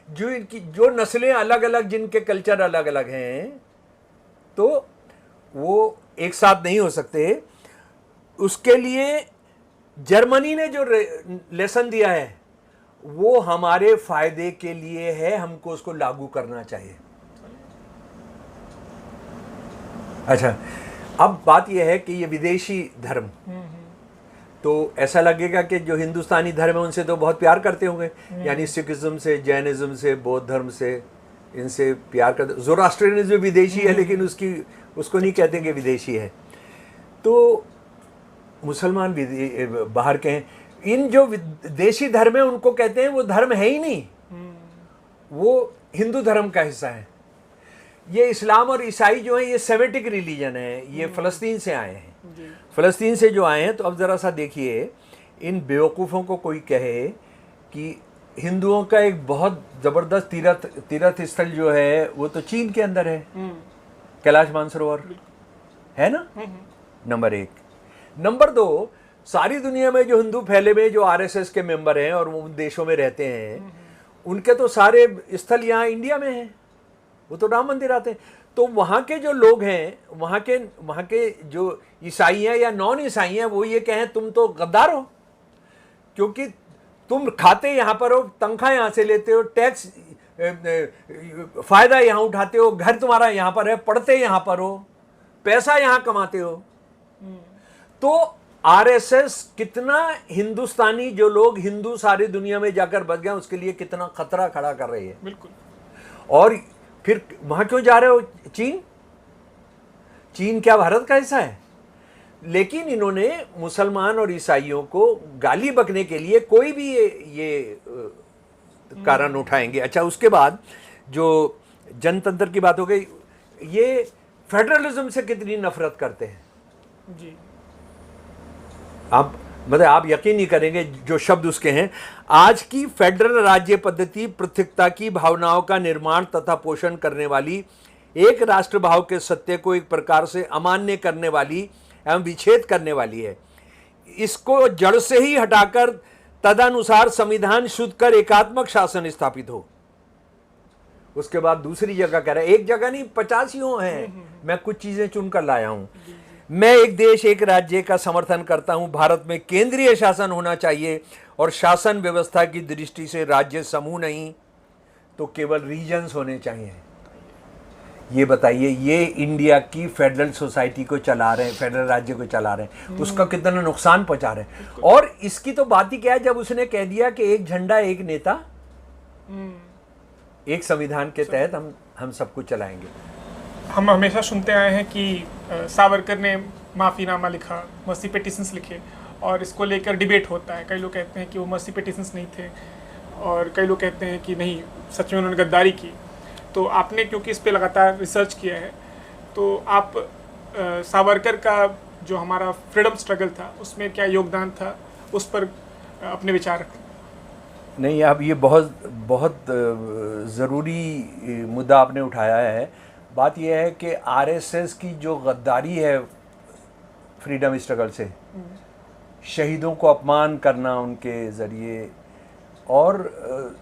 जो नस्लें अलग अलग, जिनके कल्चर अलग अलग हैं, तो वो एक साथ नहीं हो सकते। उसके लिए जर्मनी ने जो लेसन दिया है वो हमारे फायदे के लिए है, हमको उसको लागू करना चाहिए। अच्छा, अब बात यह है कि ये विदेशी धर्म, तो ऐसा लगेगा कि जो हिंदुस्तानी धर्म है उनसे तो बहुत प्यार करते होंगे, यानी सिखिज्म से, जैनिज्म से, बौद्ध धर्म से, इनसे प्यार करते। ज़ोरास्ट्रियनिज्म विदेशी है लेकिन उसको नहीं कहते कि विदेशी है। तो मुसलमान बाहर के हैं, इन जो विदेशी धर्म है उनको कहते हैं वो धर्म है ही नहीं, वो हिंदू धर्म का हिस्सा है। ये इस्लाम और ईसाई जो है ये सेमेटिक रिलीजन है, ये फ़लस्तीन से आए हैं। फ़लस्तीन से जो आए हैं, तो अब ज़रा सा देखिए, इन बेवकूफ़ों को कोई कहे कि हिंदुओं का एक बहुत जबरदस्त तीर्थ स्थल जो है वो तो चीन के अंदर है, कैलाश मानसरोवर, है ना। नंबर 1। नंबर 2, सारी दुनिया में जो हिंदू फैले हुए जो आरएसएस के मेंबर हैं और उन देशों में रहते हैं, उनके तो सारे स्थल यहाँ इंडिया में हैं, वो तो राम मंदिर आते हैं। तो वहाँ के जो लोग हैं, वहाँ के जो ईसाई हैं या नॉन ईसाई हैं, वो ये कहें तुम तो गद्दार हो, क्योंकि तुम खाते यहाँ पर हो, तनख्वाह यहाँ से लेते हो, टैक्स फायदा यहाँ उठाते हो, घर तुम्हारा यहाँ पर है, पढ़ते यहाँ पर हो, पैसा यहाँ कमाते हो। तो आरएसएस कितना हिंदुस्तानी जो लोग हिंदू सारी दुनिया में जाकर बच गए, उसके लिए कितना खतरा खड़ा कर रही है। बिल्कुल। और फिर वहां क्यों जा रहे हो? चीन क्या भारत का हिस्सा है? लेकिन इन्होंने मुसलमान और ईसाइयों को गाली बकने के लिए कोई भी ये कारण उठाएंगे। अच्छा, उसके बाद जो जनतंत्र की बात हो गई, ये फेडरलिज्म से कितनी नफरत करते हैं जी। आप यकीन नहीं करेंगे जो शब्द उसके हैं। आज की फेडरल राज्य पद्धति पृथकता की भावनाओं का निर्माण तथा पोषण करने वाली, एक राष्ट्र भाव के सत्य को एक प्रकार से अमान्य करने वाली एवं विच्छेद करने वाली है। इसको जड़ से ही हटाकर तदनुसार संविधान शुद्ध कर एकात्मक शासन स्थापित हो। उसके बाद दूसरी जगह कह रहा है, एक जगह नहीं 85 हैं, मैं कुछ चीजें चुनकर लाया हूं। मैं एक देश एक राज्य का समर्थन करता हूं। भारत में केंद्रीय शासन होना चाहिए और शासन व्यवस्था की दृष्टि से राज्य समूह नहीं तो केवल रीजन्स होने चाहिए। ये बताइए, ये इंडिया की फेडरल सोसाइटी को चला रहे हैं, फेडरल राज्य को चला रहे हैं, उसका कितना नुकसान पहुंचा रहे हैं। और इसकी तो बात ही क्या है, जब उसने कह दिया कि एक झंडा एक नेता एक संविधान के तहत हम सब कुछ चलाएंगे। हम हमेशा सुनते आए हैं कि सावरकर ने माफ़ीनामा लिखा, मर्सी पिटिशंस लिखे, और इसको लेकर डिबेट होता है। कई लोग कहते हैं कि वो मर्सी पिटिशंस नहीं थे, और कई लोग कहते हैं कि नहीं, सच में उन्होंने गद्दारी की। तो आपने क्योंकि इस पे लगातार रिसर्च किया है, तो आप सावरकर का जो हमारा फ्रीडम स्ट्रगल था उसमें क्या योगदान था, उस पर अपने विचार रखें। नहीं, आप ये बहुत ज़रूरी मुद्दा आपने उठाया है। बात यह है कि आरएसएस की जो गद्दारी है फ्रीडम स्ट्रगल से, शहीदों को अपमान करना उनके ज़रिए, और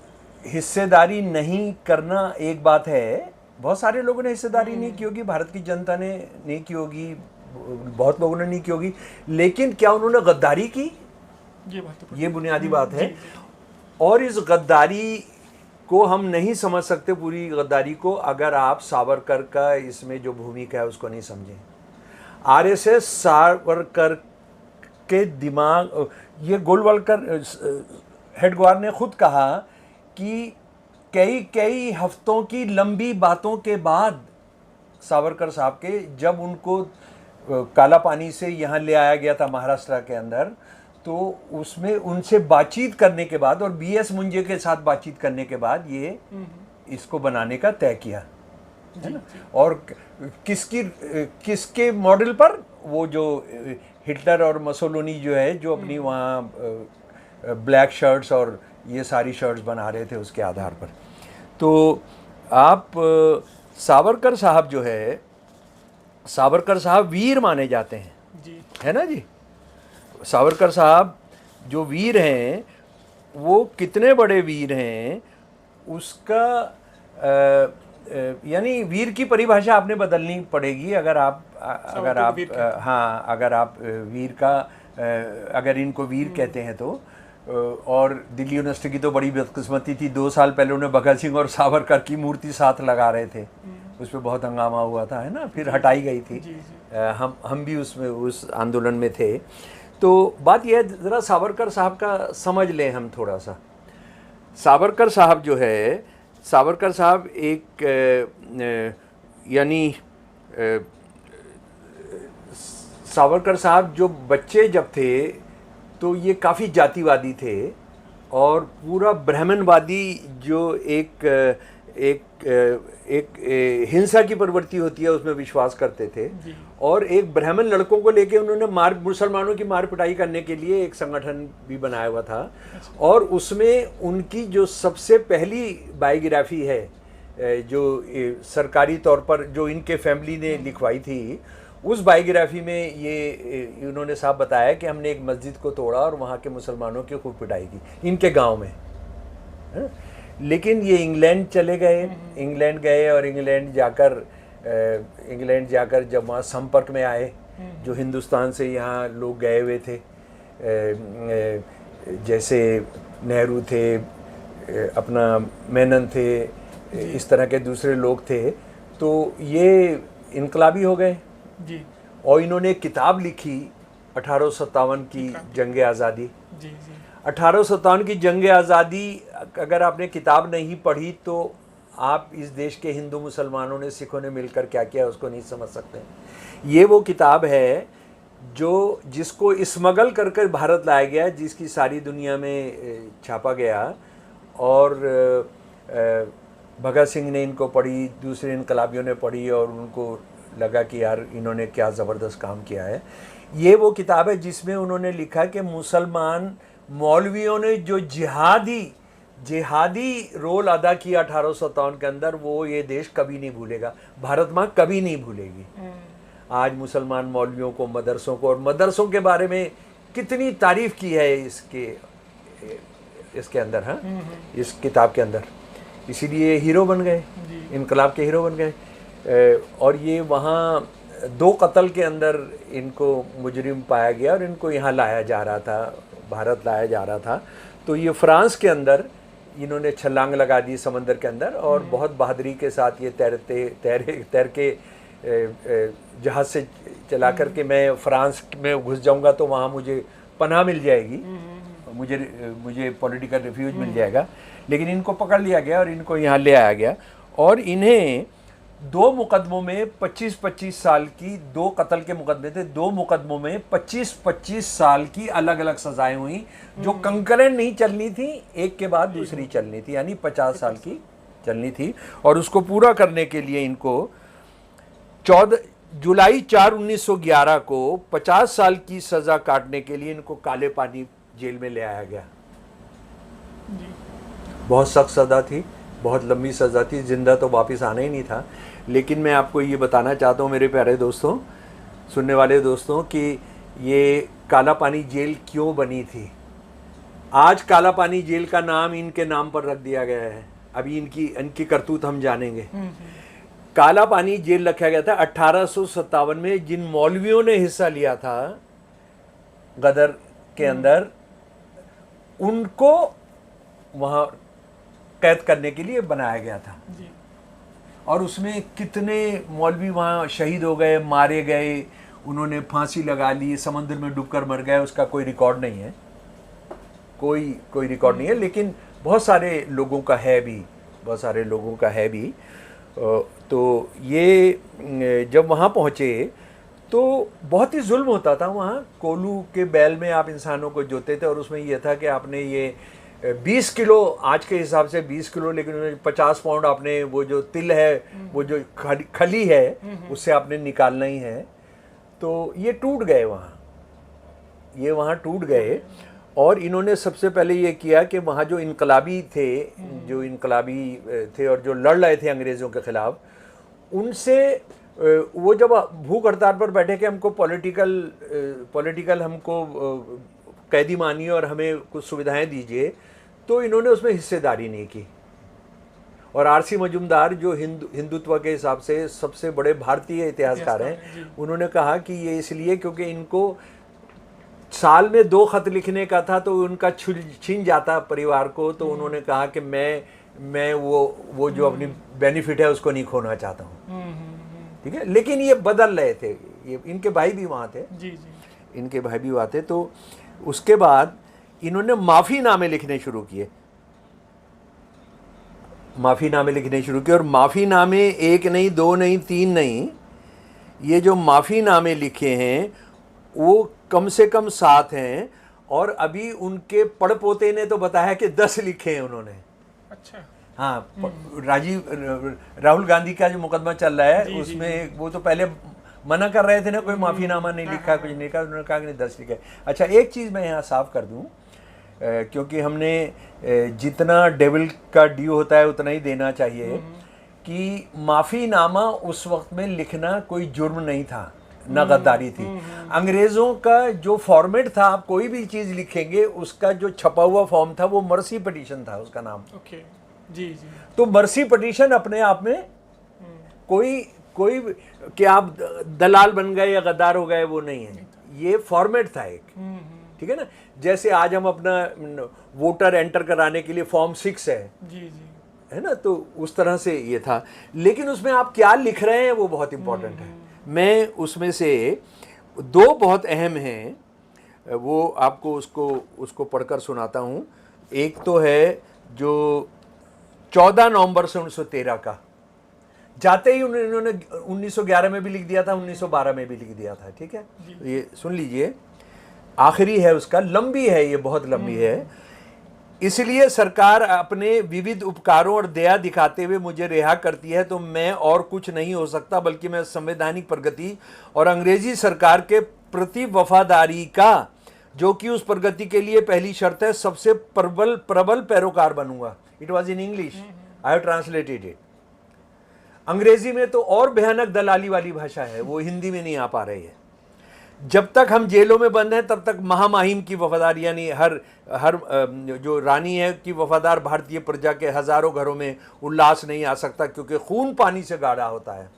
हिस्सेदारी नहीं करना एक बात है। बहुत सारे लोगों ने हिस्सेदारी नहीं की होगी, भारत की जनता ने नहीं की होगी, बहुत लोगों ने नहीं की होगी, लेकिन क्या उन्होंने गद्दारी की? ये बुनियादी बात है। और इस गद्दारी को हम नहीं समझ सकते, पूरी गद्दारी को, अगर आप सावरकर का इसमें जो भूमिका है उसको नहीं समझें। आरएसएस सावरकर के दिमाग, ये गोलवलकर हेडगेवार ने खुद कहा कि कई हफ्तों की लंबी बातों के बाद सावरकर साहब के, जब उनको काला पानी से यहाँ ले आया गया था महाराष्ट्र के अंदर, तो उसमें उनसे बातचीत करने के बाद और बीएस मुंजे के साथ बातचीत करने के बाद ये इसको बनाने का तय किया, है ना। और किसके मॉडल पर? वो जो हिटलर और मसोलिनी जो है, जो अपनी वहाँ ब्लैक शर्ट्स और ये सारी शर्ट्स बना रहे थे, उसके आधार पर। तो आप सावरकर साहब जो है, सावरकर साहब वीर माने जाते हैं जी, है ना जी। सावरकर साहब जो वीर हैं, वो कितने बड़े वीर हैं, उसका यानी वीर की परिभाषा आपने बदलनी पड़ेगी अगर आप वीर का, अगर इनको वीर कहते हैं तो। और दिल्ली यूनिवर्सिटी की तो बड़ी बदकिस्मती थी, 2 साल पहले उन्हें भगत सिंह और सावरकर की मूर्ति साथ लगा रहे थे, उस पर बहुत हंगामा हुआ था, है ना, फिर हटाई गई थी। हम भी उसमें उस आंदोलन में थे। तो बात यह है, ज़रा सावरकर साहब का समझ लें हम थोड़ा सा। सावरकर साहब जो है, सावरकर साहब एक यानी सावरकर साहब जो बच्चे जब थे तो ये काफ़ी जातिवादी थे, और पूरा ब्राह्मणवादी जो एक हिंसा की प्रवृत्ति होती है उसमें विश्वास करते थे, और एक ब्राह्मण लड़कों को लेके उन्होंने मुसलमानों की मार पिटाई करने के लिए एक संगठन भी बनाया हुआ था। और उसमें उनकी जो सबसे पहली बायोग्राफी है जो सरकारी तौर पर जो इनके फैमिली ने लिखवाई थी, उस बायोग्राफी में ये उन्होंने साफ बताया कि हमने एक मस्जिद को तोड़ा और वहाँ के मुसलमानों की खूब पिटाई की इनके गांव में, है? लेकिन ये इंग्लैंड चले गए, इंग्लैंड गए और इंग्लैंड जाकर जब वहाँ संपर्क में आए, जो हिंदुस्तान से यहाँ लोग गए हुए थे, जैसे नेहरू थे, अपना मेनन थे, इस तरह के दूसरे लोग थे, तो ये इनकलाबी हो गए जी। और इन्होंने एक किताब लिखी 1857 की जंग आज़ादी। 1857 की जंग आज़ादी, अगर आपने किताब नहीं पढ़ी तो आप इस देश के हिंदू मुसलमानों ने, सिखों ने मिलकर क्या किया उसको नहीं समझ सकते। ये वो किताब है जिसको स्मगल करके भारत लाया गया, जिसकी सारी दुनिया में छापा गया, और भगत सिंह ने इनको पढ़ी, दूसरे इनकलाबियों ने पढ़ी, और उनको लगा कि यार इन्होंने क्या ज़बरदस्त काम किया है। ये वो किताब है जिसमें उन्होंने लिखा कि मुसलमान मौलवियों ने जो जिहादी रोल अदा किया 1857 के अंदर, वो ये देश कभी नहीं भूलेगा, भारत माँ कभी नहीं भूलेगी। आज मुसलमान मौलवियों को, मदरसों को, और मदरसों के बारे में कितनी तारीफ की है इसके अंदर, हाँ, इस किताब के अंदर। इसीलिए हीरो बन गए, इनकलाब के हीरो बन गए। और ये वहाँ 2 कत्ल के अंदर इनको मुजरिम पाया गया और इनको यहाँ लाया जा रहा था, भारत लाया जा रहा था। तो ये फ्रांस के अंदर इन्होंने छलांग लगा दी समंदर के अंदर, और बहुत बहादुरी के साथ ये तैर के जहाज़ से चला करके मैं फ्रांस में घुस जाऊंगा तो वहाँ मुझे पनाह मिल जाएगी, मुझे पॉलिटिकल रिफ्यूज मिल जाएगा। लेकिन इनको पकड़ लिया गया और इनको यहाँ ले आया गया, और इन्हें 2 मुकदमों में 25-25 साल की, 2 कत्ल के मुकदमे थे, 2 मुकदमों में 25-25 साल की अलग अलग सजाएं हुई, जो कंकरेंट नहीं चलनी थी, एक के बाद दूसरी चलनी थी, यानी 50 साल की चलनी थी। और उसको पूरा करने के लिए इनको जुलाई 4, 1911 को 50 साल की सजा काटने के लिए इनको काले पानी जेल में ले आया गया। बहुत सख्त सजा थी, बहुत लंबी सज़ा थी, जिंदा तो वापस आना ही नहीं था। लेकिन मैं आपको ये बताना चाहता हूँ मेरे प्यारे दोस्तों, सुनने वाले दोस्तों, कि ये काला पानी जेल क्यों बनी थी। आज काला पानी जेल का नाम इनके नाम पर रख दिया गया है। अभी इनकी करतूत हम जानेंगे। काला पानी जेल रखा गया था 1857 में। जिन मौलवियों ने हिस्सा लिया था गदर के अंदर, उनको वहाँ कैद करने के लिए बनाया गया था जी। और उसमें कितने मौलवी वहाँ शहीद हो गए, मारे गए, उन्होंने फांसी लगा ली, समंदर में डूबकर मर गए, उसका कोई रिकॉर्ड नहीं है, कोई रिकॉर्ड नहीं है। लेकिन बहुत सारे लोगों का है भी, बहुत सारे लोगों का है भी। तो ये जब वहाँ पहुँचे तो बहुत ही जुल्म होता था वहाँ। कोलू के बैल में आप इंसानों को जोते थे, और उसमें यह था कि आपने ये 20 किलो, आज के हिसाब से 20 किलो, लेकिन 50 पाउंड आपने वो जो तिल है, वो जो खली है, उससे आपने निकालना ही है। तो ये टूट गए वहाँ टूट गए। और इन्होंने सबसे पहले ये किया कि वहाँ जो इनकलाबी थे और जो लड़ रहे थे अंग्रेज़ों के ख़िलाफ़, उनसे वो जब भूख हड़ताल पर बैठे कि हमको पॉलिटिकल हमको कैदी मानिए और हमें कुछ सुविधाएं दीजिए, तो इन्होंने उसमें हिस्सेदारी नहीं की। और आरसी मजूमदार जो हिंदुत्व के हिसाब से सबसे बड़े भारतीय इतिहासकार हैं, उन्होंने कहा कि ये इसलिए क्योंकि इनको साल में 2 खत लिखने का था, तो उनका छीन जाता परिवार को। तो उन्होंने कहा कि मैं वो जो अपनी बेनिफिट है उसको नहीं खोना चाहता हूँ, ठीक है। लेकिन ये बदल रहे थे, ये इनके भाई भी वहाँ थे जी। इनके भाई भी वहाँ थे। तो उसके बाद इन्होंने माफ़ीनामे लिखने शुरू किए, और माफ़ीनामे 1 नहीं, 2 नहीं, 3 नहीं, ये जो माफ़ीनामे लिखे हैं वो कम से कम 7 हैं। और अभी उनके पड़पोते ने तो बताया कि 10 लिखे हैं उन्होंने। अच्छा। हाँ, राहुल गांधी का जो मुकदमा चल रहा है उसमें वो तो पहले मना कर रहे थे ना, कोई माफीनामा नहीं लिखा, कुछ नहीं कहा, उन्होंने कहा कि नहीं 10 लिखा है। अच्छा, एक चीज़ मैं यहाँ साफ कर दूँ, क्योंकि हमने जितना डेविल का ड्यू होता है उतना ही देना चाहिए, कि माफीनामा उस वक्त में लिखना कोई जुर्म नहीं था, ना गद्दारी थी। अंग्रेज़ों का जो फॉर्मेट था, आप कोई भी चीज़ लिखेंगे उसका जो छपा हुआ फॉर्म था वो मर्सी पिटीशन था उसका नाम। ओके, जी जी। तो मर्सी पिटीशन अपने आप में कोई कि आप दलाल बन गए या गद्दार हो गए वो नहीं है, ये फॉर्मेट था एक, ठीक है ना। जैसे आज हम अपना वोटर एंटर कराने के लिए फॉर्म 6 है, जी जी, है ना, तो उस तरह से ये था। लेकिन उसमें आप क्या लिख रहे हैं वो बहुत इंपॉर्टेंट है। मैं उसमें से 2 बहुत अहम हैं, वो आपको उसको पढ़कर सुनाता हूँ। एक तो है जो 14 नवंबर से 1913 का, जाते ही उन्होंने 1911 में भी लिख दिया था, 1912 में भी लिख दिया था, ठीक है। ये सुन लीजिए, आखिरी है उसका, लंबी है ये, बहुत लंबी है। इसलिए सरकार अपने विविध उपकारों और दया दिखाते हुए मुझे रिहा करती है तो मैं और कुछ नहीं हो सकता, बल्कि मैं संवैधानिक प्रगति और अंग्रेजी सरकार के प्रति वफादारी का, जो कि उस प्रगति के लिए पहली शर्त है, सबसे प्रबल पैरोकार बनूंगा। It was in English, I have translated it. अंग्रेजी में तो और भयानक दलाली वाली भाषा है, वो हिंदी में नहीं आ पा रही है। जब तक हम जेलों में बंद हैं तब तक महामहिम की वफादारी, यानी हर जो रानी है की वफादार भारतीय प्रजा के हजारों घरों में उल्लास नहीं आ सकता, क्योंकि खून पानी से गाढ़ा होता है।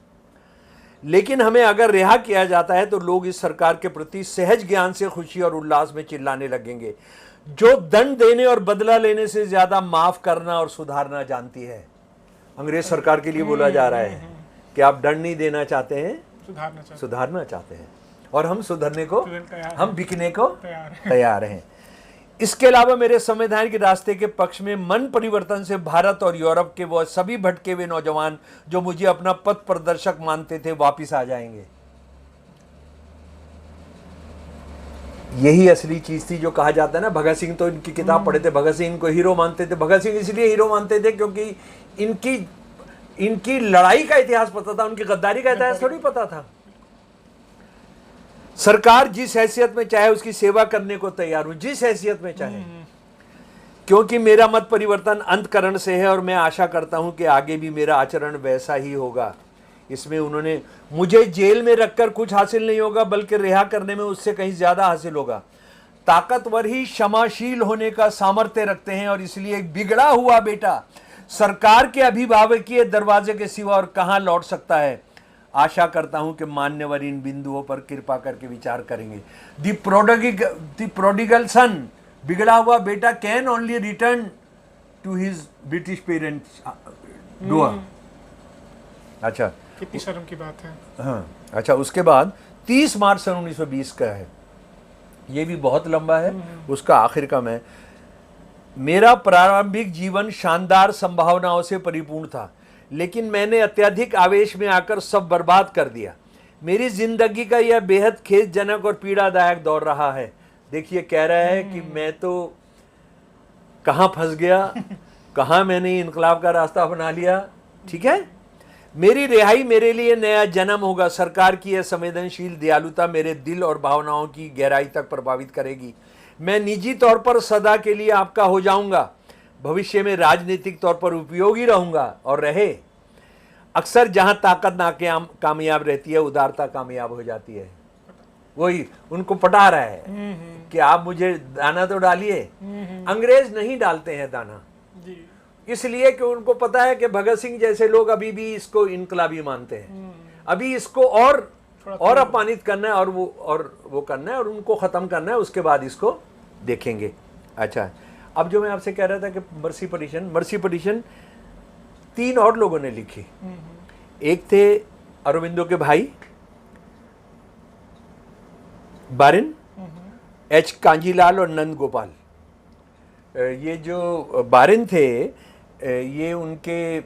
लेकिन हमें अगर रिहा किया जाता है तो लोग इस सरकार के प्रति सहज ज्ञान से खुशी और उल्लास में चिल्लाने लगेंगे, जो दंड देने और बदला लेने से ज्यादा माफ करना और सुधारना जानती है। अंग्रेज सरकार के लिए बोला जा रहा है कि आप दंड नहीं देना चाहते हैं, सुधारना चाहते हैं, और हम सुधरने को, हम बिकने को तैयार हैं। इसके अलावा मेरे संवैधानिक रास्ते के पक्ष में मन परिवर्तन से भारत और यूरोप के वो सभी भटके हुए नौजवान जो मुझे अपना पथ प्रदर्शक मानते थे वापिस आ जाएंगे। यही असली चीज थी जो कहा जाता है ना, भगत सिंह तो इनकी किताब पढ़े थे, भगत सिंह इनको हीरो मानते थे। भगत सिंह इसलिए हीरो मानते थे क्योंकि इनकी लड़ाई का इतिहास पता था, उनकी गद्दारी का इतिहास थोड़ी पता था। सरकार जिस हैसियत में चाहे उसकी सेवा करने को तैयार हूं, जिस हैसियत में चाहे, क्योंकि मेरा मत परिवर्तन अंतकरण से है और मैं आशा करता हूं कि आगे भी मेरा आचरण वैसा ही होगा। इसमें उन्होंने, मुझे जेल में रखकर कुछ हासिल नहीं होगा बल्कि रिहा करने में उससे कहीं ज्यादा हासिल होगा। ताकतवर ही क्षमाशील होने का सामर्थ्य रखते हैं और इसलिए एक बिगड़ा हुआ बेटा सरकार के अभिभावकीय दरवाजे के सिवा और कहां लौट सकता है। आशा करता हूं कि मान्यवर इन बिंदुओं पर कृपा करके विचार करेंगे। द प्रोडिगल सन, बिगड़ा हुआ बेटा, can only return to his British parents डोआ। अच्छा, कितनी शर्म की बात है। हाँ, अच्छा, उसके बाद 30 मार्च सन 1920 का है, ये भी बहुत लंबा है, उसका आखिर का मैं, मेरा प्रारंभिक जीवन शानदार संभावनाओं से परिपूर्ण था, लेकिन मैंने अत्यधिक आवेश में आकर सब बर्बाद कर दिया। मेरी जिंदगी का यह बेहद खेदजनक और पीड़ादायक दौर रहा है। देखिए, कह रहा है कि मैं तो कहाँ फंस गया, कहाँ मैंने इनकलाब का रास्ता अपना लिया, ठीक है। मेरी रिहाई मेरे लिए नया जन्म होगा। सरकार की यह संवेदनशील दयालुता मेरे दिल और भावनाओं की गहराई तक प्रभावित करेगी। मैं निजी तौर पर सदा के लिए आपका हो जाऊंगा, भविष्य में राजनीतिक तौर पर उपयोगी रहूंगा और रहे। अक्सर जहां ताकत कामयाब रहती है, उदारता कामयाब हो जाती है। वही उनको पटा रहा है कि आप मुझे दाना तो डालिए। अंग्रेज नहीं डालते हैं दाना, इसलिए कि उनको पता है कि भगत सिंह जैसे लोग अभी भी इसको इनकलाबी मानते हैं, अभी इसको और अपमानित करना है और वो करना है और उनको खत्म करना है, उसके बाद इसको देखेंगे। अच्छा, अब जो मैं आपसे कह रहा था कि मर्सी पिटीशन 3 और लोगों ने लिखी। एक थे अरविंदो के भाई बारिन, एच कांजीलाल और नंद गोपाल। ये जो बारिन थे ये उनके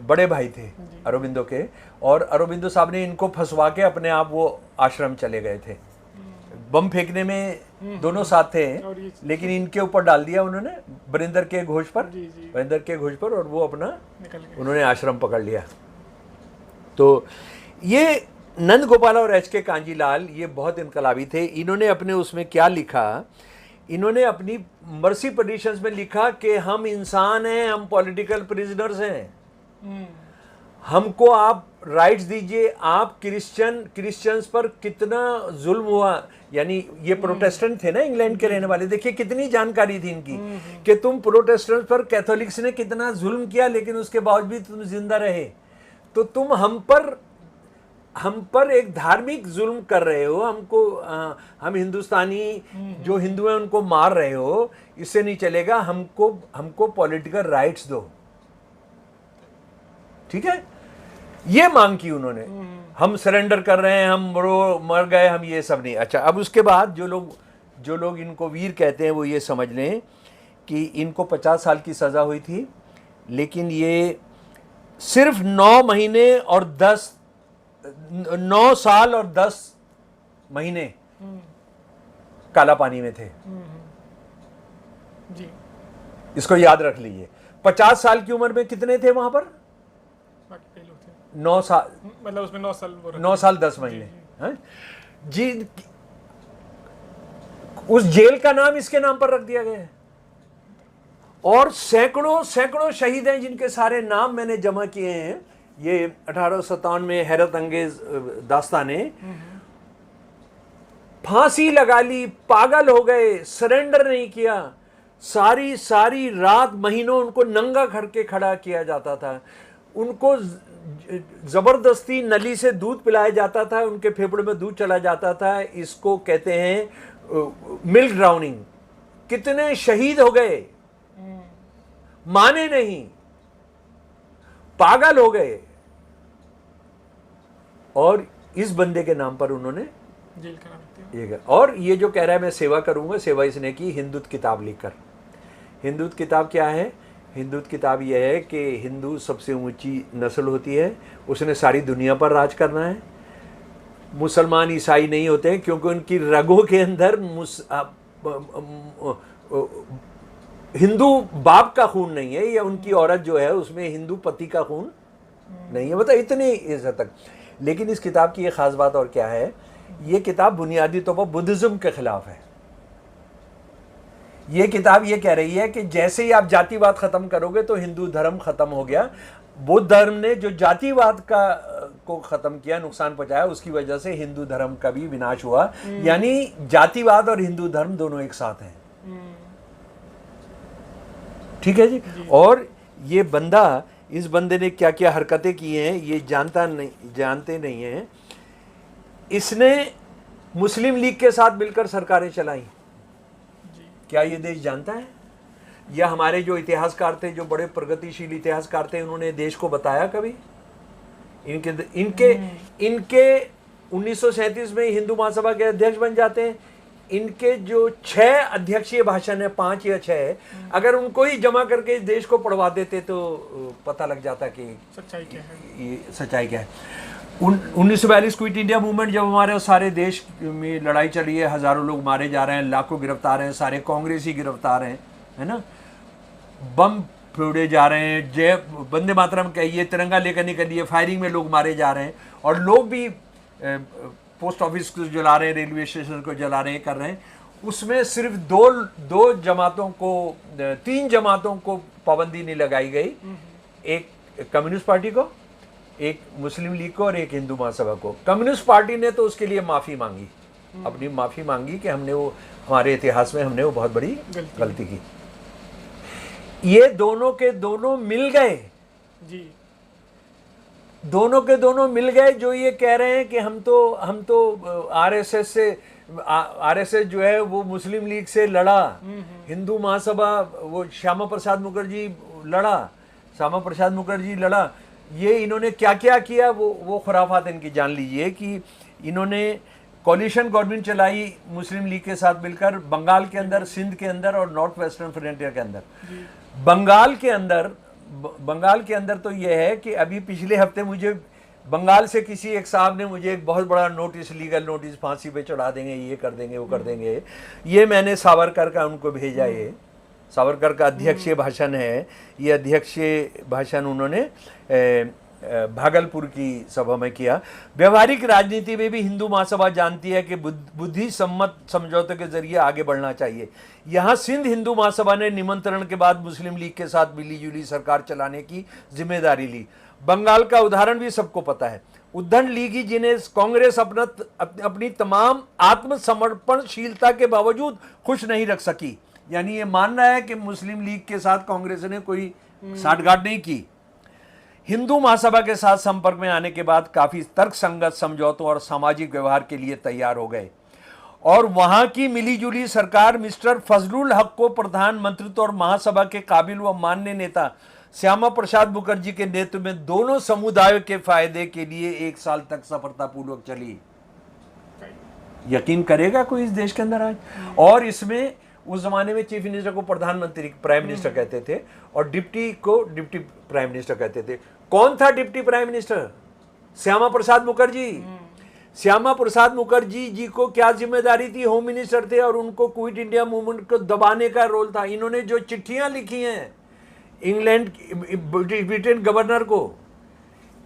बड़े भाई थे अरविंदो के, और अरविंदो साहब ने इनको फंसवा के अपने आप वो आश्रम चले गए थे। बम फेंकने में दोनों साथ थे, और ये लेकिन इनके ऊपर डाल दिया उन्होंने बरिंदर के घोष पर, जी जी बरिंदर के घोष पर, और वो अपना निकल गए। उन्होंने आश्रम पकड़ लिया। तो ये नंद गोपाल और एच के कांजीलाल ये बहुत इनकलाबी थे। इन्होंने अपने उसमें क्या लिखा, इन्होंने अपनी मर्सी पिटीशंस में लिखा कि हम इंसान हैं, हम पॉलिटिकल प्रिजनर्स हैं, हमको आप राइट्स दीजिए। आप क्रिश्चियंस पर कितना जुल्म हुआ, यानी ये प्रोटेस्टेंट थे ना इंग्लैंड के रहने वाले, देखिए कितनी जानकारी थी इनकी कि तुम प्रोटेस्टेंट पर कैथोलिक्स ने कितना जुल्म किया, लेकिन उसके बावजूद तुम जिंदा रहे, तो तुम हम पर एक धार्मिक जुल्म कर रहे हो, हमको हम हिंदुस्तानी जो हिंदू हैं उनको मार रहे हो, इससे नहीं चलेगा, हमको पॉलिटिकल राइट्स दो। ठीक है, ये मांग की उन्होंने, हम सरेंडर कर रहे हैं, हम मर गए, हम ये सब नहीं। अच्छा, अब उसके बाद जो लोग इनको वीर कहते हैं वो ये समझ लें कि इनको 50 साल की सजा हुई थी, लेकिन ये सिर्फ 9 साल और 10 महीने काला पानी में थे। जी, इसको याद रख लीजिए। 50 साल की उम्र में कितने थे वहां पर? 9 साल, मतलब उसमें 9 साल 9 साल 10 महीने हैं जी। उस जेल का नाम इसके नाम पर रख दिया गया है, और सैकड़ों शहीद हैं जिनके सारे नाम मैंने जमा किए हैं। ये 1857 में हैरत अंगेज दास्ताने, फांसी लगा ली, पागल हो गए, सरेंडर नहीं किया, सारी रात महीनों उनको नंगा करके खड़ा किया जाता था, उनको जबरदस्ती नली से दूध पिलाया जाता था, उनके फेफड़े में दूध चला जाता था। इसको कहते हैं मिल्क ड्राउनिंग। कितने शहीद हो गए, माने नहीं, पागल हो गए, और इस बंदे के नाम पर उन्होंने जेल का नाम ये। और ये जो कह रहा है मैं सेवा करूंगा, सेवा इसने की हिंदूत किताब लिखकर। हिंदूत किताब क्या है? हिंदूत किताब यह है कि हिंदू सबसे ऊंची नस्ल होती है, उसने सारी दुनिया पर राज करना है। मुसलमान ईसाई नहीं होते हैं, क्योंकि उनकी रगों के अंदर हिंदू बाप का खून नहीं है, या उनकी औरत जो है उसमें हिंदू पति का खून नहीं है, मतलब इतनी इस हद तक। लेकिन इस किताब की एक खास बात और क्या है, ये किताब बुनियादी तौर पर बुद्धिज्म के खिलाफ है। ये किताब ये कह रही है कि जैसे ही आप जातिवाद खत्म करोगे तो हिंदू धर्म खत्म हो गया। बुद्ध धर्म ने जो जातिवाद को खत्म किया, नुकसान पहुंचाया, उसकी वजह से हिंदू धर्म का भी विनाश हुआ। यानी जातिवाद और हिंदू धर्म दोनों एक साथ हैं। ठीक है जी। और ये बंदा, इस बंदे ने क्या क्या हरकतें की हैं ये जानते नहीं हैं। इसने मुस्लिम लीग के साथ मिलकर सरकारें चलाई। क्या ये देश जानता है? या हमारे जो इतिहासकार थे, जो बड़े प्रगतिशील इतिहासकार थे, उन्होंने देश को बताया कभी? इनके 1937 में हिंदू महासभा के अध्यक्ष बन जाते हैं। इनके जो 6 अध्यक्षीय भाषण है, 5 या 6, अगर उनको ही जमा करके इस देश को पढ़वा देते तो पता लग जाता कि सच्चाई क्या है। ये सच्चाई क्या है। 1942 क्विट इंडिया मूवमेंट, जब हमारे सारे देश में लड़ाई चल रही है, हजारों लोग मारे जा रहे हैं, लाखों गिरफ्तार हैं, सारे कांग्रेसी गिरफ्तार हैं, है ना, बम फोड़े जा रहे हैं, जय वंदे मातरम कहिए, तिरंगा लेकर निकलिए, फायरिंग में लोग मारे जा रहे हैं, और लोग भी पोस्ट ऑफिस को जला रहे हैं, रेलवे स्टेशन को जला रहे हैं, कर रहे हैं। उसमें सिर्फ दो जमातों को, 3 जमातों को पाबंदी नहीं लगाई गई, एक कम्युनिस्ट पार्टी को, एक मुस्लिम लीग को, और एक हिंदू महासभा को। कम्युनिस्ट पार्टी ने तो उसके लिए माफ़ी मांगी, अपनी माफ़ी मांगी कि हमने वो, हमारे इतिहास में हमने वो बहुत बड़ी गलती की। ये दोनों के दोनों मिल गए जी, दोनों के दोनों मिल गए, जो ये कह रहे हैं कि हम तो आरएसएस जो है वो मुस्लिम लीग से लड़ा, हिंदू महासभा वो श्यामा प्रसाद मुखर्जी लड़ा। ये इन्होंने क्या क्या किया वो खुराफात इनकी जान लीजिए कि इन्होंने कॉलिशन गवर्नमेंट चलाई मुस्लिम लीग के साथ मिलकर, बंगाल के अंदर, सिंध के अंदर और नॉर्थ वेस्टर्न फ्रंटियर के अंदर। बंगाल के अंदर तो यह है कि अभी पिछले हफ्ते मुझे बंगाल से किसी एक साहब ने मुझे एक बहुत बड़ा नोटिस, लीगल नोटिस, फांसी पे चढ़ा देंगे, ये कर देंगे, वो कर देंगे, ये मैंने सावरकर का उनको भेजा। ये सावरकर का अध्यक्षीय भाषण है, ये अध्यक्षीय भाषण उन्होंने भागलपुर की सभा में किया। व्यवहारिक राजनीति में भी हिंदू महासभा जानती है कि बुद्धि सम्मत समझौते के जरिए आगे बढ़ना चाहिए। यहाँ सिंध हिंदू महासभा ने निमंत्रण के बाद मुस्लिम लीग के साथ मिलीजुली सरकार चलाने की जिम्मेदारी ली। बंगाल का उदाहरण भी सबको पता है। उद्धन लीगी जिन्हें कांग्रेस अपनी तमाम आत्मसमर्पणशीलता के बावजूद खुश नहीं रख सकी। यानी ये मान रहा है कि मुस्लिम लीग के साथ कांग्रेस ने कोई साठगांठ नहीं की। हिंदू महासभा के साथ संपर्क में आने के बाद काफी तर्कसंगत समझौतों और सामाजिक व्यवहार के लिए तैयार हो गए और वहां की मिलीजुली सरकार मिस्टर फजलुल हक को प्रधानमंत्रित्व और महासभा के काबिल व माननीय नेता श्यामा प्रसाद मुखर्जी के नेतृत्व में दोनों समुदायों के फायदे के लिए 1 साल तक सफलतापूर्वक चली। यकीन करेगा कोई इस देश के अंदर आज? और इसमें उस जमाने में चीफ मिनिस्टर को प्रधानमंत्री, प्राइम मिनिस्टर कहते थे और डिप्टी को डिप्टी प्राइम मिनिस्टर कहते थे। कौन था deputy prime minister? Shyama Prasad Mukherjee. Shyama Prasad Mukherjee ji को क्या जिम्मेदारी थी? होम मिनिस्टर थे और उनको क्विट इंडिया मूवमेंट को दबाने का रोल था। इन्होंने जो चिट्ठियां लिखी हैं इंग्लैंड, ब्रिटेन गवर्नर को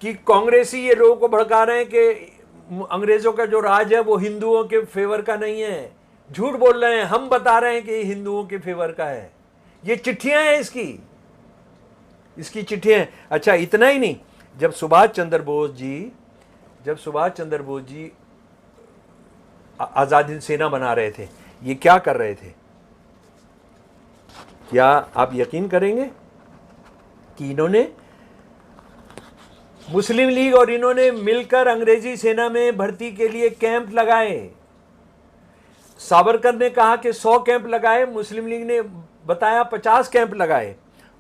कि कांग्रेसी ये लोगों को भड़का रहे हैं कि अंग्रेजों का जो राज है वो हिंदुओं के फेवर का नहीं है, झूठ बोल रहे हैं, हम बता रहे हैं कि ये हिंदुओं के फेवर का है। ये चिट्ठियां हैं इसकी चिट्ठियां। अच्छा, इतना ही नहीं, जब सुभाष चंद्र बोस जी आजाद हिंद सेना बना रहे थे, ये क्या कर रहे थे? क्या आप यकीन करेंगे कि इन्होंने मुस्लिम लीग और इन्होंने मिलकर अंग्रेजी सेना में भर्ती के लिए कैंप लगाए। सावरकर ने कहा कि 100 कैंप लगाए, मुस्लिम लीग ने बताया 50 कैंप लगाए।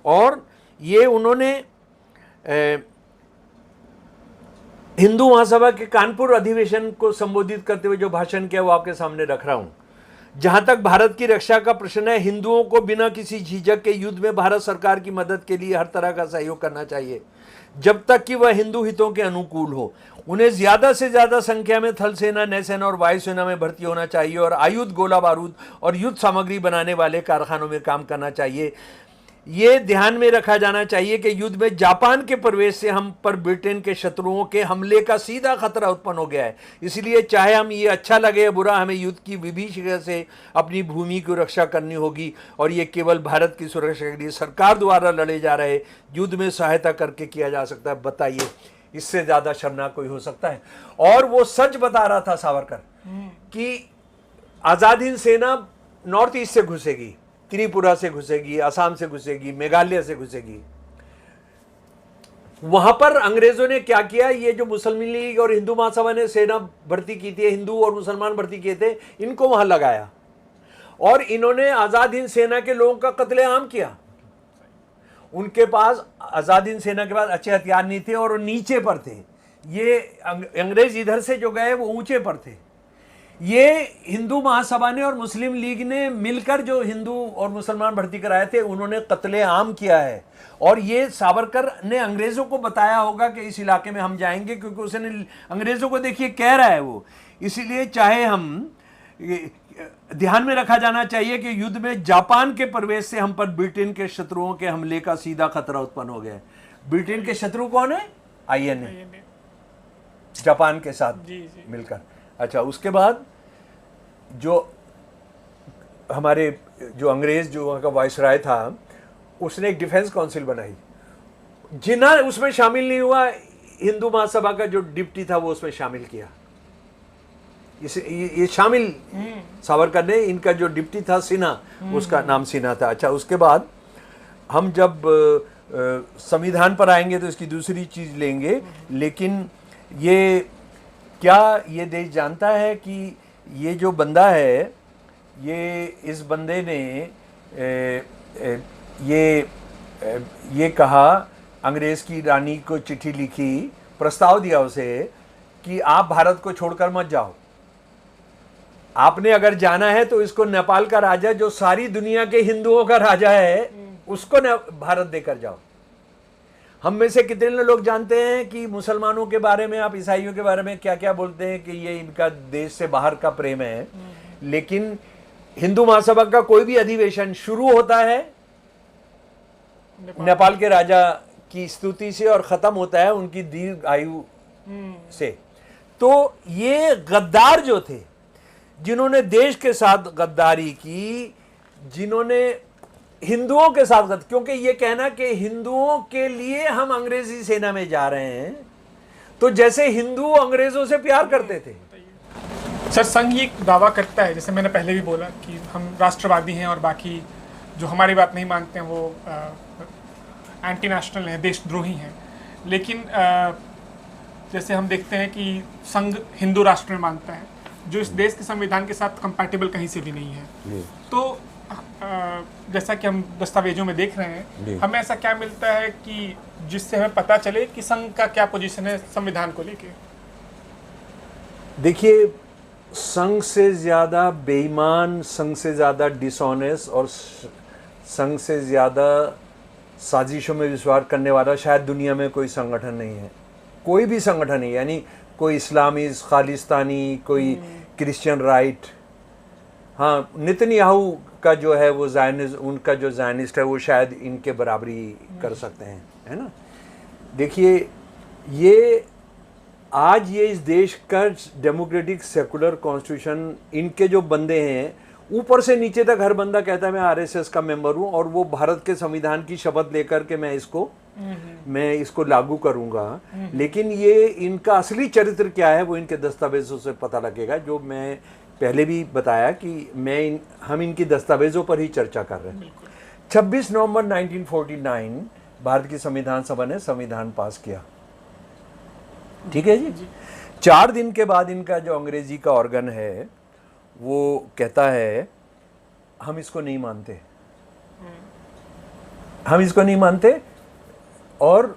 और ये उन्होंने हिंदू महासभा के कानपुर अधिवेशन को संबोधित करते हुए जो भाषण किया वो आपके सामने रख रहा हूं। जहां तक भारत की रक्षा का प्रश्न है, हिंदुओं को बिना किसी झिझक के युद्ध में भारत सरकार की मदद के लिए हर तरह का सहयोग करना चाहिए, जब तक कि वह हिंदू हितों के अनुकूल हो। उन्हें ज्यादा से ज्यादा संख्या में थल सेना, नौसेना और वायुसेना में भर्ती होना चाहिए और आयुध, गोला बारूद और युद्ध सामग्री बनाने वाले कारखानों में काम करना चाहिए। ये ध्यान में रखा जाना चाहिए कि युद्ध में जापान के प्रवेश से हम पर ब्रिटेन के शत्रुओं के हमले का सीधा खतरा उत्पन्न हो गया है। इसलिए चाहे हम ये अच्छा लगे या बुरा, हमें युद्ध की विभीषिका से अपनी भूमि की रक्षा करनी होगी और ये केवल भारत की सुरक्षा के लिए सरकार द्वारा लड़े जा रहे युद्ध में सहायता करके किया जा सकता है। बताइए, इससे ज्यादा शर्मनाक कोई हो सकता है? और वो सच बता रहा था सावरकर कि आजाद हिंद सेना नॉर्थ ईस्ट से घुसेगी, त्रिपुरा से घुसेगी, असम से घुसेगी, मेघालय से घुसेगी। वहां पर अंग्रेजों ने क्या किया? ये जो मुस्लिम लीग और हिंदू महासभा ने सेना भर्ती की थी, हिंदू और मुसलमान भर्ती किए थे, इनको वहां लगाया और इन्होंने आजाद हिंद सेना के लोगों का कत्लेआम किया। उनके पास आजाद हिंद सेना के पास अच्छे हथियार नहीं थे और वो नीचे पर थे। ये अंग्रेज इधर से जो गए वो ऊंचे पर थे। ये हिंदू महासभा ने और मुस्लिम लीग ने मिलकर जो हिंदू और मुसलमान भर्ती कराए थे, उन्होंने कत्लेआम किया है। और ये सावरकर ने अंग्रेजों को बताया होगा कि इस इलाके में हम जाएंगे, क्योंकि उसने अंग्रेजों को, देखिए कह रहा है वो। इसीलिए चाहे हम ध्यान में रखा जाना चाहिए कि युद्ध में जापान के प्रवेश से हम पर ब्रिटेन के शत्रुओं के हमले का सीधा खतरा उत्पन्न हो गया है। ब्रिटेन के शत्रु कौन है? आईएनए, जापान के साथ मिलकर। अच्छा, उसके बाद जो हमारे जो अंग्रेज जो वहाँ का वाइसराय था, उसने एक डिफेंस काउंसिल बनाई। जिन्ना उसमें शामिल नहीं हुआ, हिंदू महासभा का जो डिप्टी था वो उसमें शामिल किया। ये शामिल सावरकर ने, इनका जो डिप्टी था सिन्हा, उसका नाम सिन्हा था। अच्छा, उसके बाद हम जब संविधान पर आएंगे तो इसकी दूसरी चीज लेंगे। लेकिन ये क्या ये देश जानता है कि ये जो बंदा है, ये इस बंदे ने ये कहा, अंग्रेज की रानी को चिट्ठी लिखी, प्रस्ताव दिया उसे कि आप भारत को छोड़कर मत जाओ, आपने अगर जाना है तो इसको नेपाल का राजा, जो सारी दुनिया के हिंदुओं का राजा है, उसको भारत देकर जाओ। हम में से कितने लोग जानते हैं कि मुसलमानों के बारे में, आप ईसाइयों के बारे में क्या क्या बोलते हैं कि ये इनका देश से बाहर का प्रेम है, लेकिन हिंदू महासभा का कोई भी अधिवेशन शुरू होता है नेपाल के राजा की स्तुति से और खत्म होता है उनकी दीर्घ आयु से। तो ये गद्दार जो थे, जिन्होंने देश के साथ गद्दारी की, जिन्होंने हिंदुओं के साथ क्योंकि ये कहना कि हिंदुओं के लिए हम अंग्रेजी सेना में जा रहे हैं, तो जैसे हिंदू अंग्रेजों से प्यार करते थे। सर, संघ ये दावा करता है, जैसे मैंने पहले भी बोला, कि हम राष्ट्रवादी हैं और बाकी जो हमारी बात नहीं मानते हैं वो एंटी नेशनल हैं, देशद्रोही हैं। लेकिन जैसे हम देखते हैं कि संघ हिंदू राष्ट्र में मानता है, जो इस देश के संविधान के साथ कंपैटिबल कहीं से भी नहीं है। तो जैसा कि हम दस्तावेजों में देख रहे हैं, हमें ऐसा क्या मिलता है कि जिससे हमें पता चले कि संघ का क्या पोजीशन है संविधान को लेके? देखिए, संघ से ज्यादा बेईमान, संघ से ज्यादा डिसऑनेस्ट और संघ से ज्यादा साजिशों में विश्वास करने वाला शायद दुनिया में कोई संगठन नहीं है। कोई भी संगठन नहीं, यानी कोई इस्लामी खालिस्तानी, कोई क्रिश्चियन राइट। हाँ, नेतन्याहू का जो है वो ज़ायनिस्ट, उनका जो ज़ायनिस्ट है वो शायद इनके बराबरी कर सकते हैं, है ना। देखिए, ये आज ये इस देश का डेमोक्रेटिक सेकुलर कॉन्स्टिट्यूशन, इनके जो बंदे हैं ऊपर से नीचे तक हर बंदा कहता है मैं आरएसएस का मेंबर हूँ और वो भारत के संविधान की शपथ लेकर के मैं इसको लागू करूँगा। लेकिन ये इनका असली चरित्र क्या है वो इनके दस्तावेजों से पता लगेगा, जो मैं पहले भी बताया कि हम इनकी दस्तावेजों पर ही चर्चा कर रहे हैं। 26 नवंबर 1949 भारत की संविधान सभा ने संविधान पास किया, ठीक है जी। 4 दिन के बाद इनका जो अंग्रेजी का ऑर्गन है वो कहता है हम इसको नहीं मानते, हम इसको नहीं मानते। और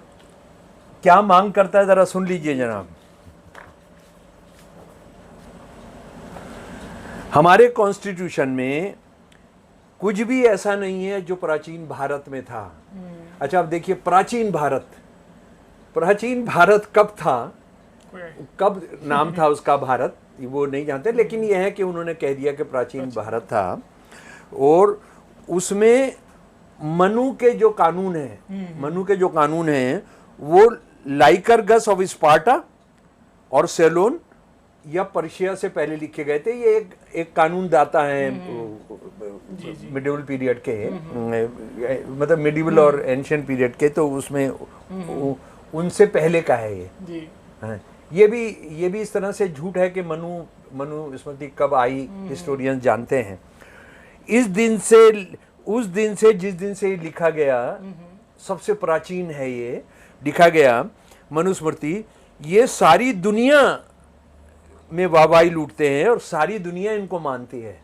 क्या मांग करता है जरा सुन लीजिए जनाब। हमारे कॉन्स्टिट्यूशन में कुछ भी ऐसा नहीं है जो प्राचीन भारत में था। अच्छा, अब देखिए, प्राचीन भारत कब था, कब नाम था उसका भारत, वो नहीं जानते, लेकिन यह है कि उन्होंने कह दिया कि प्राचीन भारत था। और उसमें मनु के जो कानून हैं वो लाइकरगस ऑफ स्पार्टा और सेलोन या पर्शिया से पहले लिखे गए थे। ये एक कानून दाता है मिडिवल पीरियड के, मतलब मिडिवल और एंशियंट पीरियड के, तो उसमें उनसे पहले का है ये। हाँ, ये भी इस तरह से झूठ है कि मनु स्मृति कब आई हिस्टोरियन जानते हैं। उस दिन से जिस दिन से लिखा गया, सबसे प्राचीन है ये, लिखा गया मनुस्मृति, ये सारी दुनिया में वाहवाही लूटते हैं और सारी दुनिया इनको मानती है।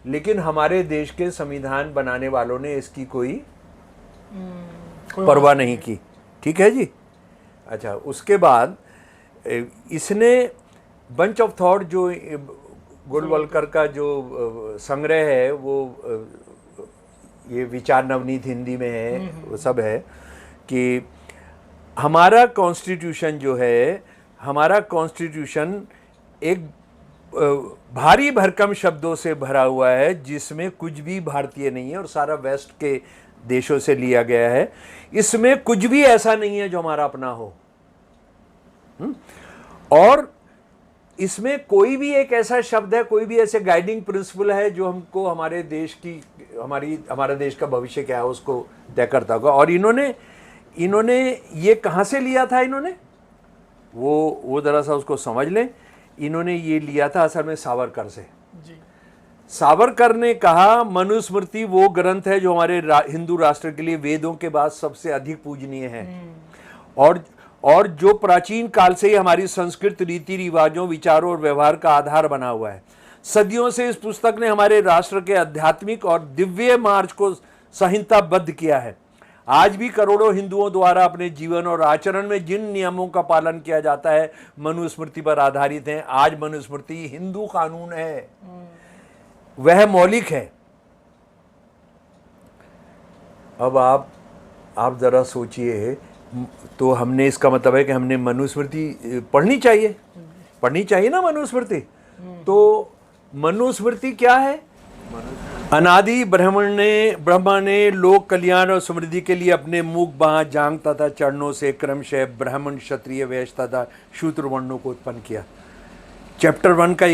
लेकिन हमारे देश के संविधान बनाने वालों ने इसकी कोई परवाह नहीं की, ठीक है जी। अच्छा, उसके बाद इसने बंच ऑफ थॉट, जो गोलवलकर का जो संग्रह है, वो ये विचार नवनीत हिंदी में है, वो सब है कि हमारा कॉन्स्टिट्यूशन जो है, हमारा कॉन्स्टिट्यूशन एक भारी भरकम शब्दों से भरा हुआ है जिसमें कुछ भी भारतीय नहीं है और सारा वेस्ट के देशों से लिया गया है। इसमें कुछ भी ऐसा नहीं है जो हमारा अपना हो। और इसमें कोई भी एक ऐसा शब्द है, कोई भी ऐसे गाइडिंग प्रिंसिपल है जो हमको हमारे देश की, हमारा देश का भविष्य क्या है उसको तय करता होगा। और इन्होंने ये कहाँ से लिया था, इन्होंने वो जरा सा उसको समझ लें। इन्होंने ये लिया था असल में सावरकर से। सावरकर ने कहा मनुस्मृति वो ग्रंथ है जो हमारे हिंदू राष्ट्र के लिए वेदों के बाद सबसे अधिक पूजनीय है और जो प्राचीन काल से ही हमारी संस्कृत रीति रिवाजों, विचारों और व्यवहार का आधार बना हुआ है। सदियों से इस पुस्तक ने हमारे राष्ट्र के आध्यात्मिक और दिव्य मार्ग को संहिताबद्ध किया है। आज भी करोड़ों हिंदुओं द्वारा अपने जीवन और आचरण में जिन नियमों का पालन किया जाता है मनुस्मृति पर आधारित हैं। आज मनुस्मृति हिंदू कानून है, वह मौलिक है। अब आप जरा सोचिए, तो हमने इसका मतलब है कि हमने मनुस्मृति पढ़नी चाहिए ना मनुस्मृति। तो मनुस्मृति क्या है? अनादि ब्रह्मा ने लोक कल्याण और समृद्धि के लिए अपने मुख, बाह, जांघ तथा चरणों से क्रमशः ब्राह्मण, क्षत्रिय, वैश्य तथा शूद्र वर्णों को उत्पन्न किया। चैप्टर 1 का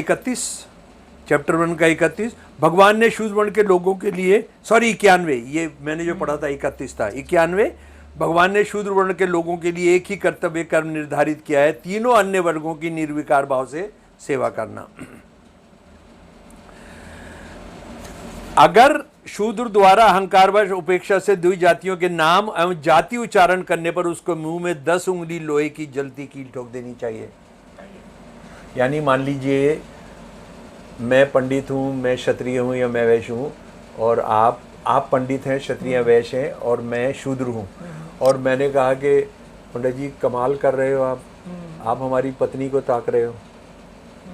31 भगवान ने शूद्र वर्ण के लोगों के लिए 91, ये मैंने जो पढ़ा था 31 था, 91 भगवान ने शूद्र वर्ण के लोगों के लिए एक ही कर्तव्य कर्म निर्धारित किया है, तीनों अन्य वर्गों की निर्विकार भाव से सेवा करना। अगर शूद्र द्वारा अहंकारवश उपेक्षा से दुई जातियों के नाम एवं जाति उच्चारण करने पर उसको मुंह में 10 उंगली लोहे की जलती कील ठोक देनी चाहिए। यानी मान लीजिए मैं पंडित हूँ, मैं क्षत्रिय हूँ या मैं वैश्य हूँ, और आप पंडित हैं, क्षत्रिय वैश्य हैं, और मैं शूद्र हूँ, और मैंने कहा कि पंडित जी कमाल कर रहे हो आप हमारी पत्नी को ताक रहे हो,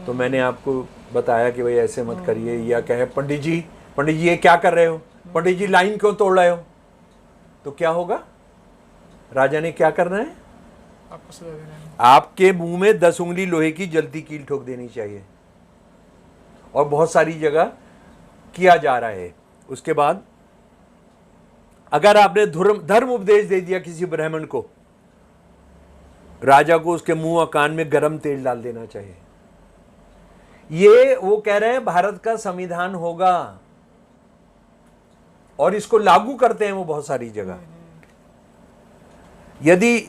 तो मैंने आपको बताया कि भाई ऐसे मत करिए, या कहे पंडित जी ये क्या कर रहे हो, पंडित जी लाइन क्यों तोड़ रहे हो, तो क्या होगा? राजा ने क्या करना है? आपको सजा देना है। आपके मुंह में 10 उंगली लोहे की जलती कील ठोक देनी चाहिए, और बहुत सारी जगह किया जा रहा है। उसके बाद अगर आपने धर्म उपदेश दे दिया किसी ब्राह्मण को, राजा को उसके मुंह और कान में गरम तेल डाल देना चाहिए। ये वो कह रहे हैं भारत का संविधान होगा, और इसको लागू करते हैं वो बहुत सारी जगह। यदि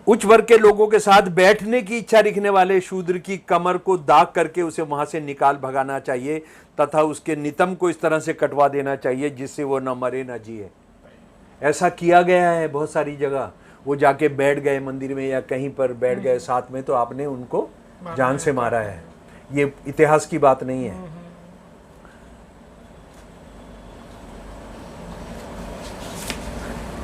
उच्च वर्ग के लोगों के साथ बैठने की इच्छा रखने वाले शूद्र की कमर को दाग करके उसे वहां से निकाल भगाना चाहिए, तथा उसके नितंब को इस तरह से कटवा देना चाहिए जिससे वो न मरे न जिए। ऐसा किया गया है बहुत सारी जगह। वो जाके बैठ गए मंदिर में या कहीं पर बैठ गए साथ में, तो आपने उनको जान से मारा है। ये इतिहास की बात नहीं है।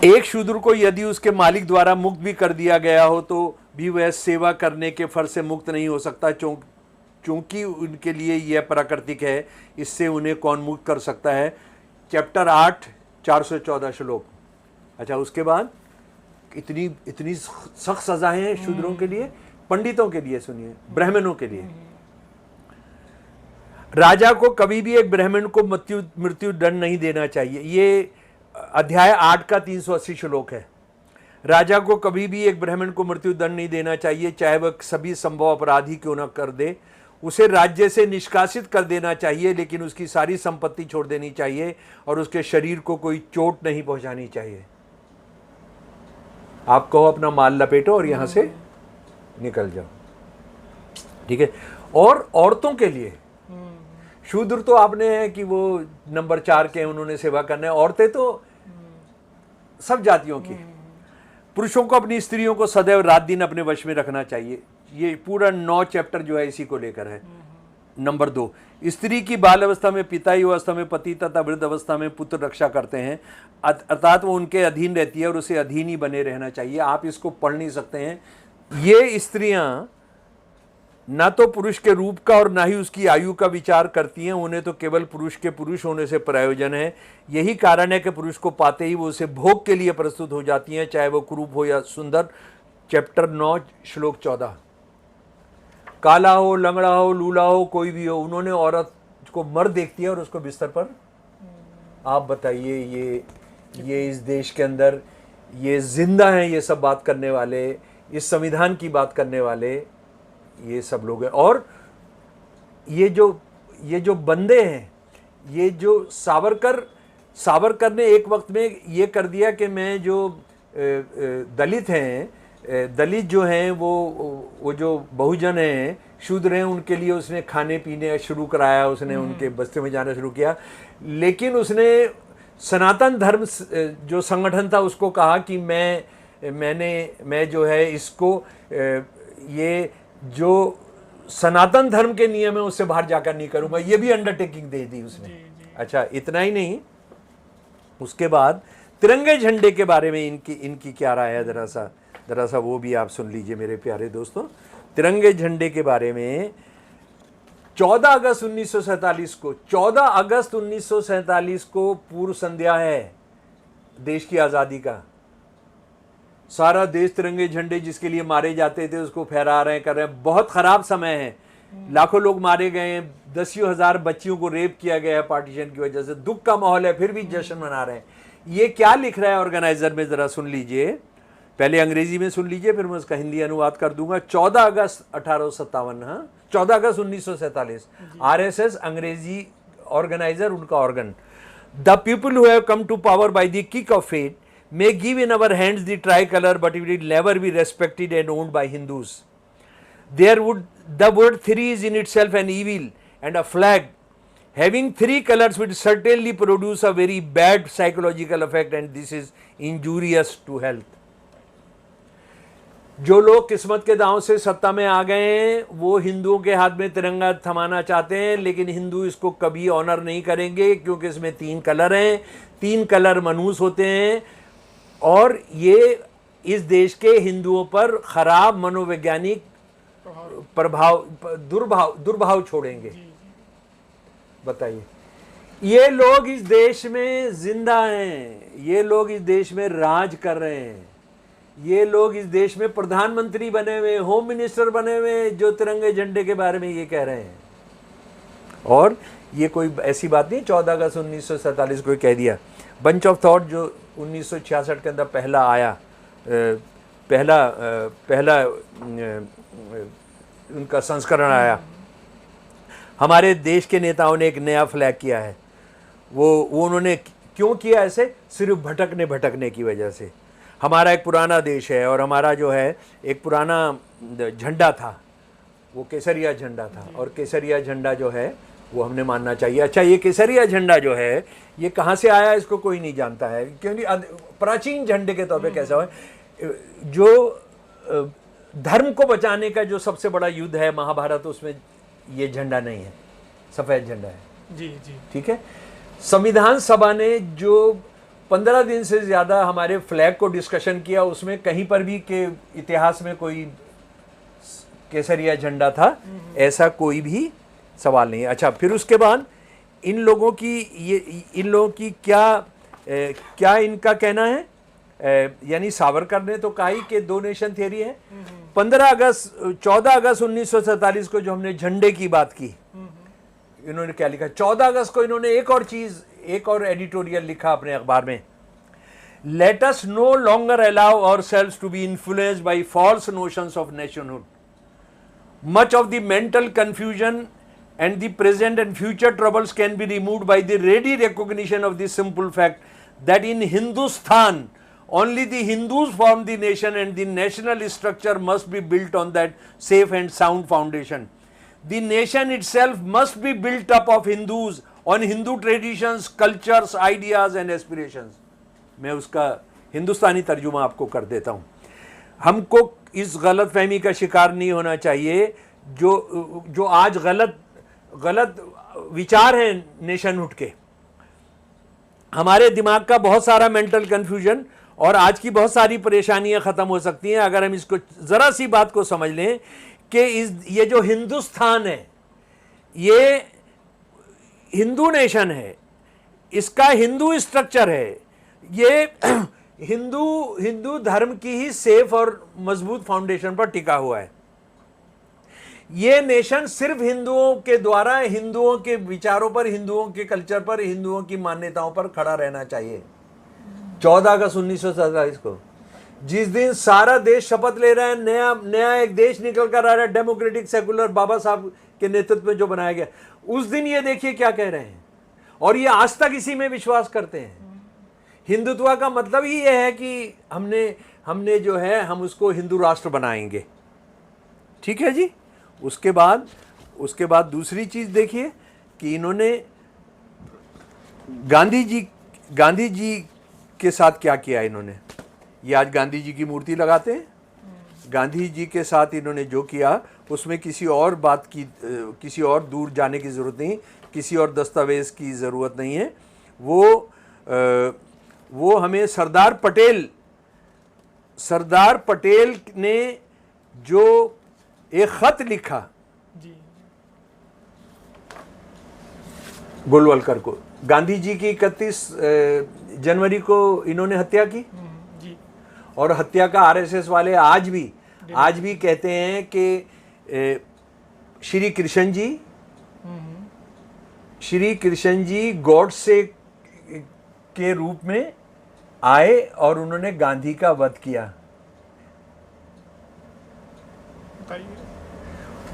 एक शूद्र को यदि उसके मालिक द्वारा मुक्त भी कर दिया गया हो तो भी वह सेवा करने के फर्ज से मुक्त नहीं हो सकता, चूंकि उनके लिए यह प्राकृतिक है। इससे उन्हें कौन मुक्त कर सकता है? चैप्टर 8 414 श्लोक। अच्छा, उसके बाद इतनी सख्त सजाएं हैं शूद्रों के लिए, पंडितों के लिए सुनिए, ब्राह्मणों के लिए। राजा को कभी भी एक ब्राह्मण को मृत्यु दंड नहीं देना चाहिए। ये अध्याय 8 का 380 श्लोक है। राजा को कभी भी एक ब्राह्मण को मृत्यु दंड नहीं देना चाहिए, चाहे वह सभी संभव अपराधी क्यों न कर दे। उसे राज्य से निष्कासित कर देना चाहिए, लेकिन उसकी सारी संपत्ति छोड़ देनी चाहिए और उसके शरीर को कोई चोट नहीं पहुंचानी चाहिए। आप कहो अपना माल लपेटो और यहां से निकल जाओ, ठीक है। और औरतों के लिए शूद्र तो आपने है कि वो नंबर 4 के, उन्होंने सेवा करना है। औरतें तो सब जातियों की। पुरुषों को अपनी स्त्रियों को सदैव रात दिन अपने वश में रखना चाहिए। ये पूरा 9 चैप्टर जो है इसी को लेकर है। नंबर 2, स्त्री की बाल अवस्था में पिता, युवा अवस्था में पति तथा वृद्ध अवस्था में पुत्र रक्षा करते हैं, अर्थात वो उनके अधीन रहती है और उसे अधीन ही बने रहना चाहिए। आप इसको पढ़ नहीं सकते हैं। ये स्त्रियां ना तो पुरुष के रूप का और ना ही उसकी आयु का विचार करती हैं। उन्हें तो केवल पुरुष के पुरुष होने से प्रयोजन है। यही कारण है कि पुरुष को पाते ही वो उसे भोग के लिए प्रस्तुत हो जाती हैं, चाहे वो कुरूप हो या सुंदर। चैप्टर 9 श्लोक 14। काला हो, लंगड़ा हो, लूला हो, कोई भी हो, उन्होंने औरत को मर्द देखती है और उसको बिस्तर पर। आप बताइए, ये इस देश के अंदर ये जिंदा हैं, ये सब बात करने वाले, इस संविधान की बात करने वाले, ये सब लोग हैं। और ये जो बंदे हैं, ये जो सावरकर ने एक वक्त में ये कर दिया कि मैं जो दलित हैं, दलित जो हैं वो जो बहुजन हैं, शूद्र हैं, उनके लिए उसने खाने पीने शुरू कराया, उसने उनके बस्ते में जाना शुरू किया। लेकिन उसने सनातन धर्म जो संगठन था उसको कहा कि मैं जो है इसको ये जो सनातन धर्म के नियम है उससे बाहर जाकर नहीं करूंगा। ये भी अंडरटेकिंग दे दी उसने। अच्छा, इतना ही नहीं, उसके बाद तिरंगे झंडे के बारे में इनकी क्या राय है, जरा सा वो भी आप सुन लीजिए मेरे प्यारे दोस्तों। तिरंगे झंडे के बारे में 14 अगस्त 1947 को पूर्व संध्या है देश की आजादी का। सारा देश तिरंगे झंडे जिसके लिए मारे जाते थे उसको फहरा रहे हैं, कर रहे हैं। बहुत खराब समय है, लाखों लोग मारे गए हैं, दसियों हजार बच्चियों को रेप किया गया है पार्टीशन की वजह से, दुख का माहौल है, फिर भी जश्न मना रहे हैं। ये क्या लिख रहा है ऑर्गेनाइजर में, जरा सुन लीजिए। पहले अंग्रेजी में सुन लीजिए, फिर मैं उसका हिंदी अनुवाद कर दूंगा। 14 अगस्त 1857, हाँ 14 अगस्त 1947, आरएसएस अंग्रेजी ऑर्गेनाइजर, उनका organ. The people who have come to power by the kick of fate may give in our hands the tricolor, but it will never be respected and owned by Hindus. The word three is in itself an evil, and a flag having three colors would certainly produce a very bad psychological effect, and this is injurious to health. जो लोग किस्मत के दांव से सत्ता में आ गए हैं वो हिंदुओं के हाथ में तिरंगा थमाना चाहते हैं, लेकिन हिंदू इसको कभी ऑनर नहीं करेंगे क्योंकि इसमें 3 कलर हैं, 3 कलर मनहूस होते हैं, और ये इस देश के हिंदुओं पर खराब मनोवैज्ञानिक दुर्भाव छोड़ेंगे। बताइए, ये लोग इस देश में जिंदा हैं, ये लोग इस देश में राज कर रहे हैं, ये लोग इस देश में प्रधानमंत्री बने हुए, होम मिनिस्टर बने हुए, जो तिरंगे झंडे के बारे में ये कह रहे हैं। और ये कोई ऐसी बात नहीं 14 अगस्त 1947 को कह दिया। बंच ऑफ थॉट जो 1966 के अंदर पहला आया, पहला उनका संस्करण आया, हमारे देश के नेताओं ने एक नया फ्लैग किया है। वो उन्होंने क्यों किया ऐसे? सिर्फ भटकने की वजह से। हमारा एक पुराना देश है और हमारा जो है एक पुराना झंडा था, वो केसरिया झंडा था, और केसरिया झंडा जो है वो हमने मानना चाहिए। अच्छा, ये केसरिया झंडा जो है ये कहाँ से आया इसको कोई नहीं जानता है, क्योंकि प्राचीन झंडे के तौर पे कैसा हुआ, जो धर्म को बचाने का जो सबसे बड़ा युद्ध है महाभारत, उसमें ये झंडा नहीं है, सफेद झंडा है। जी जी, ठीक है। संविधान सभा ने जो 15 दिन से ज्यादा हमारे फ्लैग को डिस्कशन किया, उसमें कहीं पर भी के इतिहास में कोई केसरिया झंडा था ऐसा कोई भी सवाल नहीं है। अच्छा, फिर उसके बाद इन लोगों की क्या इनका कहना है, यानी सावरकर ने तो कहा ही कि 2 नेशन थियरी है। 14 अगस्त 1947 को जो हमने झंडे की बात की, इन्होंने क्या लिखा? 14 अगस्त को इन्होंने एक और एडिटोरियल लिखा अपने अखबार में। Let us no longer allow ourselves to be influenced by false notions of nationhood. Much of the mental confusion and the present and future troubles can be removed by the ready recognition of this simple fact that in Hindustan only the Hindus form the nation, and the national structure must be built on that safe and sound foundation. The nation itself must be built up of Hindus on Hindu traditions, cultures, ideas and aspirations. मैं उसका हिंदुस्तानी तर्जुमा आपको कर देता हूँ। हमको इस गलत फहमी का शिकार नहीं होना चाहिए जो आज गलत विचार हैं नेशनहुड के। हमारे दिमाग का बहुत सारा मेंटल कंफ्यूजन और आज की बहुत सारी परेशानियां खत्म हो सकती हैं अगर हम इसको जरा सी बात को समझ लें कि ये जो हिंदुस्तान है ये हिंदू नेशन है, इसका हिंदू स्ट्रक्चर है, ये हिंदू धर्म की ही सेफ और मजबूत फाउंडेशन पर टिका हुआ है। ये नेशन सिर्फ हिंदुओं के द्वारा, हिंदुओं के विचारों पर, हिंदुओं के कल्चर पर, हिंदुओं की मान्यताओं पर खड़ा रहना चाहिए। 14 अगस्त 1947 को जिस दिन सारा देश शपथ ले रहा है, नया एक देश निकल कर आ रहा है, डेमोक्रेटिक सेकुलर, बाबा साहब के नेतृत्व में जो बनाया गया, उस दिन ये देखिए क्या कह रहे हैं, और ये आज तक इसी में विश्वास करते हैं। हिंदुत्व का मतलब ही यह है कि हमने जो है हम उसको हिंदू राष्ट्र बनाएंगे। ठीक है जी। उसके बाद दूसरी चीज देखिए कि इन्होंने गांधी जी के साथ क्या किया। इन्होंने ये आज गांधी जी की मूर्ति लगाते हैं, गांधी जी के साथ इन्होंने जो किया उसमें किसी और बात की, किसी और दूर जाने की ज़रूरत नहीं, किसी और दस्तावेज की ज़रूरत नहीं है। वो हमें सरदार पटेल ने जो एक खत लिखा जी गोलवलकर को, गांधी जी की 31 जनवरी को इन्होंने हत्या की जी, और हत्या का आरएसएस वाले आज भी कहते हैं कि श्री कृष्ण जी गॉडसे के रूप में आए और उन्होंने गांधी का वध किया।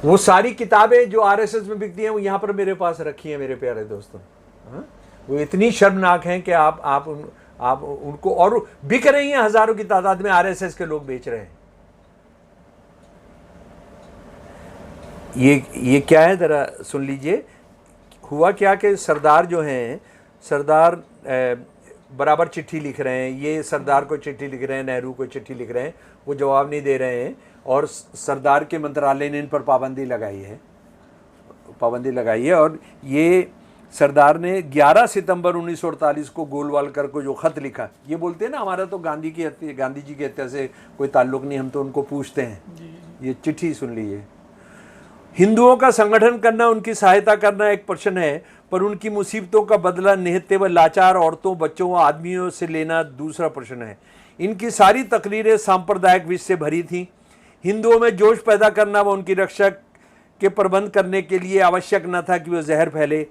वो सारी किताबें जो आरएसएस में बिकती हैं वो यहाँ पर मेरे पास रखी हैं मेरे प्यारे दोस्तों। हाँ? वो इतनी शर्मनाक हैं कि आप उनको, और बिक रही हैं, हजारों की तादाद में आरएसएस के लोग बेच रहे हैं। ये क्या है, जरा सुन लीजिए। हुआ क्या कि सरदार जो हैं, सरदार बराबर चिट्ठी लिख रहे हैं, ये सरदार को चिट्ठी लिख रहे हैं, नेहरू को चिट्ठी लिख रहे हैं, वो जवाब नहीं दे रहे हैं, और सरदार के मंत्रालय ने इन पर पाबंदी लगाई है। और ये सरदार ने 11 सितंबर 1948 को गोलवालकर को जो खत लिखा, ये बोलते हैं ना हमारा तो गांधी जी की हत्या से कोई ताल्लुक नहीं, हम तो उनको पूछते हैं। ये चिट्ठी सुन लीजिए। हिंदुओं का संगठन करना, उनकी सहायता करना एक प्रश्न है, पर उनकी मुसीबतों का बदला निहत्ते व लाचार औरतों, बच्चों व आदमियों से लेना दूसरा प्रश्न है। इनकी सारी तकरीरें सांप्रदायिक विष से भरी थीं। हिंदुओं में जोश पैदा करना व उनकी रक्षा के प्रबंध करने के लिए आवश्यक न था कि वह जहर फैले।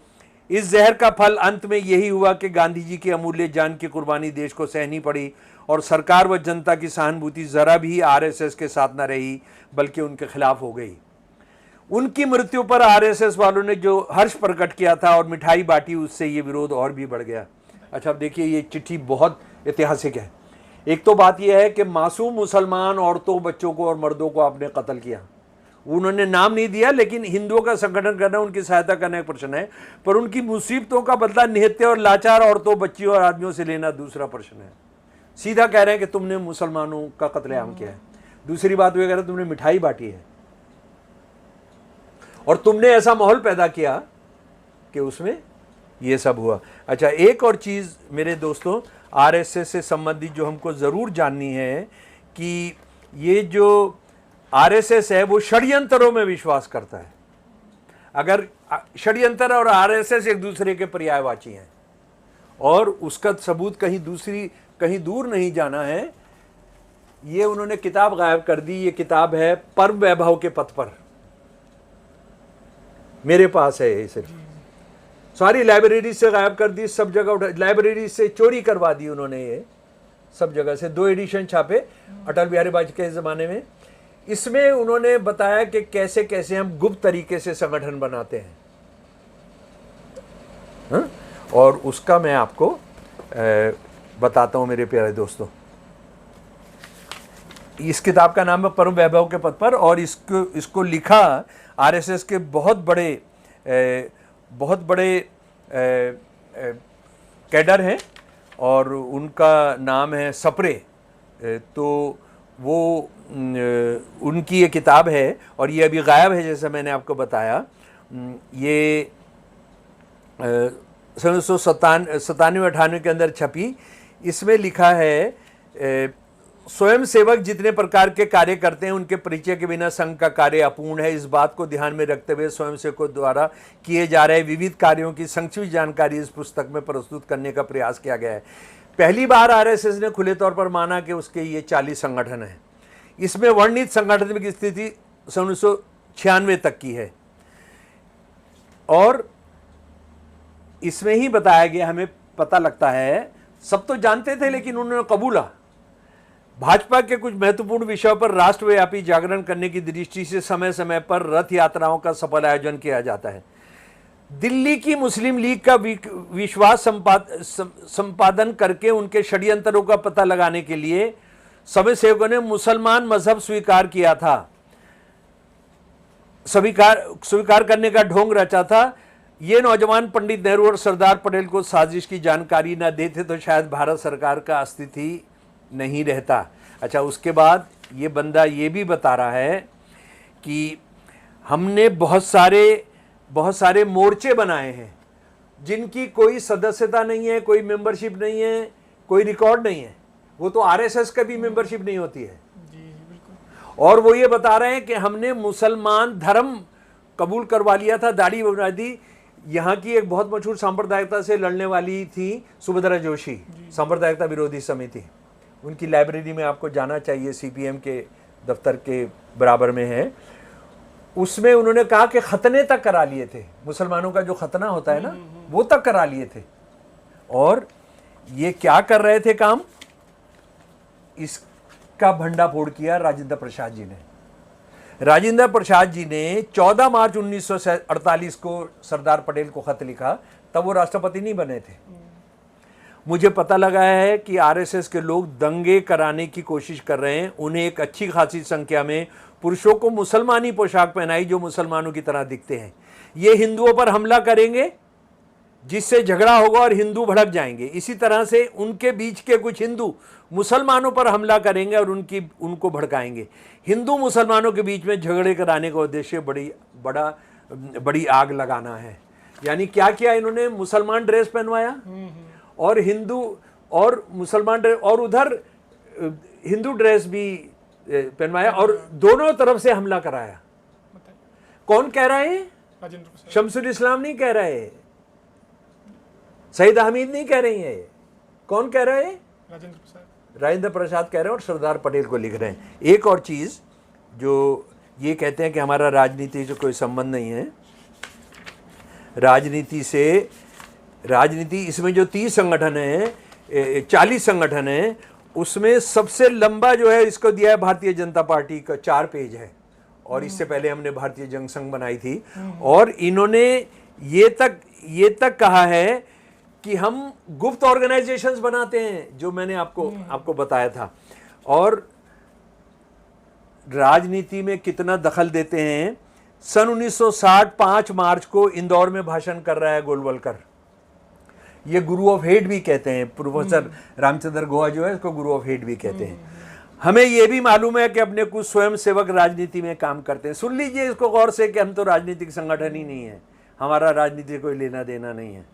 इस जहर का फल अंत में यही हुआ कि गांधी जी की अमूल्य जान की कुर्बानी देश को सहनी पड़ी, और सरकार व जनता की सहानुभूति जरा भी आरएसएस के साथ न रही, बल्कि उनके खिलाफ हो गई। उनकी मृत्यु पर आरएसएस वालों ने जो हर्ष प्रकट किया था और मिठाई बांटी, उससे ये विरोध और भी बढ़ गया। अच्छा, अब देखिए, ये चिट्ठी बहुत ऐतिहासिक है। एक तो बात यह है कि मासूम मुसलमान औरतों, बच्चों को और मर्दों को आपने कत्ल किया। उन्होंने नाम नहीं दिया, लेकिन हिंदुओं का संगठन करना, उनकी सहायता करना एक प्रश्न है, पर उनकी मुसीबतों का बदला निहत्ते और लाचार औरतों, बच्चियों और आदमियों से लेना दूसरा प्रश्न है। सीधा कह रहे हैं कि तुमने मुसलमानों का कत्लेआम किया है। दूसरी बात वो कह रहे हैं तुमने मिठाई बांटी है, और तुमने ऐसा माहौल पैदा किया कि उसमें ये सब हुआ। अच्छा, एक और चीज़ मेरे दोस्तों, आरएसएस से संबंधित जो हमको ज़रूर जाननी है कि ये जो आरएसएस है वो षड्यंत्रों में विश्वास करता है। अगर षड्यंत्र और आरएसएस एक दूसरे के पर्यायवाची हैं, और उसका सबूत कहीं दूर नहीं जाना है। ये उन्होंने किताब गायब कर दी। ये किताब है परम वैभव के पथ पर, मेरे पास है। ये सिर्फ सारी लाइब्रेरी से गायब कर दी, सब जगह लाइब्रेरी से चोरी करवा दी उन्होंने। ये सब जगह से 2 एडिशन छापे अटल बिहारी वाजपेयी के ज़माने में। इसमें उन्होंने बताया कि कैसे कैसे हम गुप्त तरीके से संगठन बनाते हैं। हाँ? और उसका मैं आपको बताता हूँ मेरे प्यारे दोस्तों। इस किताब का नाम है परम वैभव के पथ पर, और इसको लिखा आरएसएस के बहुत बड़े कैडर हैं, और उनका नाम है सप्रे। तो वो उनकी ये किताब है, और ये अभी गायब है जैसे मैंने आपको बताया। ये 1997-98 के अंदर छपी। इसमें लिखा है स्वयं सेवक जितने प्रकार के कार्य करते हैं उनके परिचय के बिना संघ का कार्य अपूर्ण है। इस बात को ध्यान में रखते हुए स्वयं सेवकों द्वारा किए जा रहे विविध कार्यों की संक्षिप्त जानकारी इस पुस्तक में प्रस्तुत करने का प्रयास किया गया है। पहली बार आरएसएस ने खुले तौर पर माना कि उसके ये 40 संगठन हैं। इसमें वर्णित संगठन की स्थिति 1996 तक की है, और इसमें ही बताया गया, हमें पता लगता है, सब तो जानते थे लेकिन उन्होंने कबूला। भाजपा के कुछ महत्वपूर्ण विषयों पर राष्ट्रव्यापी जागरण करने की दृष्टि से समय समय पर रथ यात्राओं का सफल आयोजन किया जाता है। दिल्ली की मुस्लिम लीग का विश्वास संपादन करके उनके षड्यंत्रों का पता लगाने के लिए सभी सेवकों ने मुसलमान मजहब स्वीकार किया था, स्वीकार करने का ढोंग रचा था। ये नौजवान पंडित नेहरू और सरदार पटेल को साजिश की जानकारी न देते तो शायद भारत सरकार का अस्तित्व ही नहीं रहता। अच्छा, उसके बाद ये बंदा ये भी बता रहा है कि हमने बहुत सारे मोर्चे बनाए हैं जिनकी कोई सदस्यता नहीं है, कोई मेंबरशिप नहीं है, कोई रिकॉर्ड नहीं है। वो तो आरएसएस का भी मेंबरशिप नहीं होती है। और वो ये बता रहे हैं कि हमने मुसलमान धर्म कबूल करवा लिया था, दाढ़ी बना दी। यहाँ की एक बहुत मशहूर सांप्रदायिकता से लड़ने वाली थी सुभद्रा जोशी, सांप्रदायिकता विरोधी समिति, उनकी लाइब्रेरी में आपको जाना चाहिए, सीपीएम के दफ्तर के बराबर में है। उसमें उन्होंने कहा कि खतने तक करा लिए थे, मुसलमानों का जो खतना होता है ना वो तक करा लिए थे। और ये क्या कर रहे थे काम, इसका भंडाफोड़ किया राजेंद्र प्रसाद जी ने। राजेंद्र प्रसाद जी ने 14 मार्च 1948 को सरदार पटेल को खत लिखा, तब वो राष्ट्रपति नहीं बने थे। मुझे पता लगा है कि आरएसएस के लोग दंगे कराने की कोशिश कर रहे हैं। उन्हें एक अच्छी खासी संख्या में पुरुषों को मुसलमानी पोशाक पहनाई जो मुसलमानों की तरह दिखते हैं। ये हिंदुओं पर हमला करेंगे जिससे झगड़ा होगा और हिंदू भड़क जाएंगे। इसी तरह से उनके बीच के कुछ हिंदू मुसलमानों पर हमला करेंगे और उनको भड़काएंगे। हिंदू मुसलमानों के बीच में झगड़े कराने का उद्देश्य बड़ी आग लगाना है। यानी क्या किया इन्होंने, मुसलमान ड्रेस पहनवाया और हिंदू और मुसलमान ड्रेस, और उधर हिंदू ड्रेस भी पहनवाया और दोनों तरफ से हमला कराया। कौन कह रहा है? शमसुल इस्लाम नहीं कह रहा है, सईद अहमद नहीं कह रही है, कौन कह रहा है? राजेंद्र प्रसाद कह रहे हैं और सरदार पटेल को लिख रहे हैं। एक और चीज जो ये कहते हैं कि हमारा राजनीति से कोई संबंध नहीं है, राजनीति इसमें जो 30 संगठन है, 40 संगठन है, उसमें सबसे लंबा जो है इसको दिया है भारतीय जनता पार्टी का, 4 पेज है। और इससे पहले हमने भारतीय जनसंघ बनाई थी और इन्होंने ये तक कहा है कि हम गुप्त ऑर्गेनाइजेशंस बनाते हैं, जो मैंने आपको बताया था। और राजनीति में कितना दखल देते हैं। सन 1960 5 मार्च को इंदौर में भाषण कर रहा है गोलवलकर, ये गुरु ऑफ हेट भी कहते हैं, प्रोफेसर रामचंद्र गोवा जो है इसको गुरु ऑफ हेट भी कहते हैं। हमें ये भी मालूम है कि अपने कुछ स्वयं सेवक राजनीति में काम करते हैं। सुन लीजिए इसको गौर से कि हम तो राजनीतिक संगठन ही नहीं है, हमारा राजनीति से कोई लेना देना नहीं है।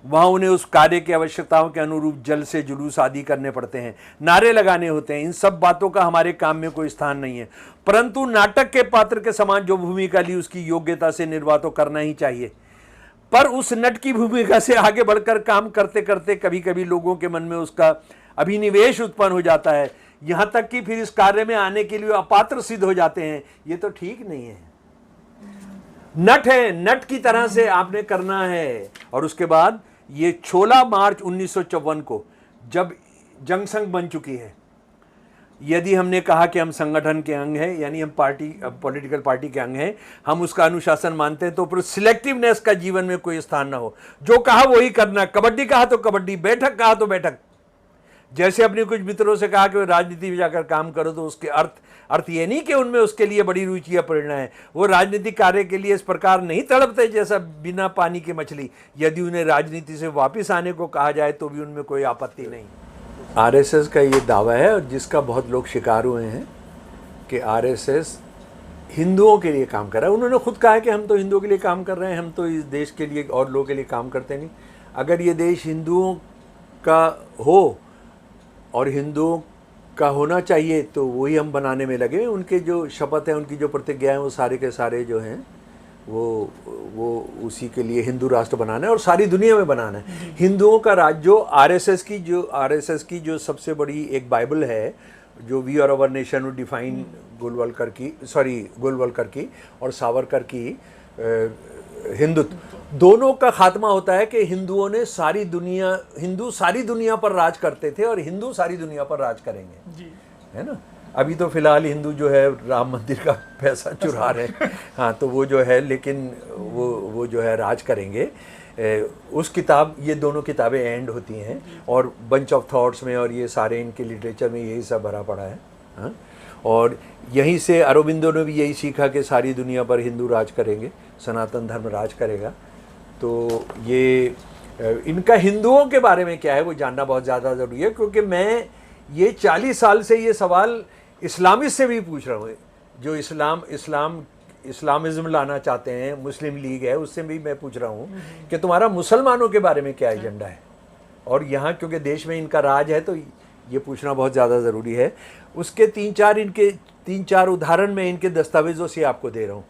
वहाँ उन्हें उस कार्य की आवश्यकताओं के अनुरूप जल से जुलूस आदि करने पड़ते हैं, नारे लगाने होते हैं। इन सब बातों का हमारे काम में कोई स्थान नहीं है, परंतु नाटक के पात्र के समान जो भूमिका ली उसकी योग्यता से निर्वाह तो करना ही चाहिए। पर उस नट की भूमिका से आगे बढ़कर काम करते करते कभी कभी लोगों के मन में उसका अभिनिवेश उत्पन्न हो जाता है, यहाँ तक कि फिर इस कार्य में आने के लिए अपात्र सिद्ध हो जाते हैं। ये तो ठीक नहीं है। नट है, नट की तरह से आपने करना है। और उसके बाद ये 16 मार्च 1954 को जब जनसंघ बन चुकी है, यदि हमने कहा कि हम संगठन के अंग हैं, यानी हम पॉलिटिकल पार्टी के अंग हैं, हम उसका अनुशासन मानते हैं, तो फिर सिलेक्टिवनेस का जीवन में कोई स्थान ना हो। जो कहा वही करना, कबड्डी कहा तो कबड्डी, बैठक कहा तो बैठक। जैसे अपने कुछ मित्रों से कहा कि राजनीति में जाकर काम करो, तो उसके अर्थ ये नहीं कि उनमें उसके लिए बड़ी रुचि या प्रेरणा है। वो राजनीतिक कार्य के लिए इस प्रकार नहीं तड़पते जैसा बिना पानी की मछली। यदि उन्हें राजनीति से वापस आने को कहा जाए तो भी उनमें कोई आपत्ति नहीं। आरएसएस का ये दावा है और जिसका बहुत लोग शिकार हुए हैं कि आरएसएस हिंदुओं के लिए काम कर रहा है। उन्होंने खुद कहा है कि हम तो हिंदुओं के लिए काम कर रहे हैं, हम तो इस देश के लिए और लोगों के लिए काम करते नहीं। अगर ये देश हिंदुओं का हो और हिंदुओं का होना चाहिए तो वही हम बनाने में लगे। उनके जो शपथ है, उनकी जो प्रतिज्ञा है, वो सारे के सारे जो हैं वो उसी के लिए हिंदू राष्ट्र बनाना है और सारी दुनिया में बनाना है। हिंदुओं का राज्य जो आरएसएस की जो सबसे बड़ी एक बाइबल है, जो we are our nation define Golwalkar की और सावरकर की हिंदुत्व, दोनों का खात्मा होता है कि हिंदू सारी दुनिया पर राज करते थे और हिंदू सारी दुनिया पर राज करेंगे जी। है ना। अभी तो फिलहाल हिंदू जो है राम मंदिर का पैसा चुरा रहे हैं, हाँ, तो वो जो है, लेकिन वो जो है राज करेंगे। उस किताब, ये दोनों किताबें एंड होती हैं और बंच ऑफ थॉट्स में और ये सारे इनके लिटरेचर में यही सब भरा पड़ा है। हाँ, और यहीं से अरबिंदो ने भी यही सीखा कि सारी दुनिया पर हिंदू राज करेंगे, सनातन धर्म राज करेगा। तो ये इनका हिंदुओं के बारे में क्या है वो जानना बहुत ज़्यादा ज़रूरी है, क्योंकि मैं ये 40 साल से ये सवाल इस्लामिस्ट से भी पूछ रहा हूँ, जो इस्लामिज़्म लाना चाहते हैं, मुस्लिम लीग है, उससे भी मैं पूछ रहा हूँ कि तुम्हारा मुसलमानों के बारे में क्या एजेंडा है। और यहाँ क्योंकि देश में इनका राज है तो ये पूछना बहुत ज़्यादा ज़रूरी है। उसके 3-4 उदाहरण मैं इनके दस्तावेज़ों से आपको दे रहा हूँ।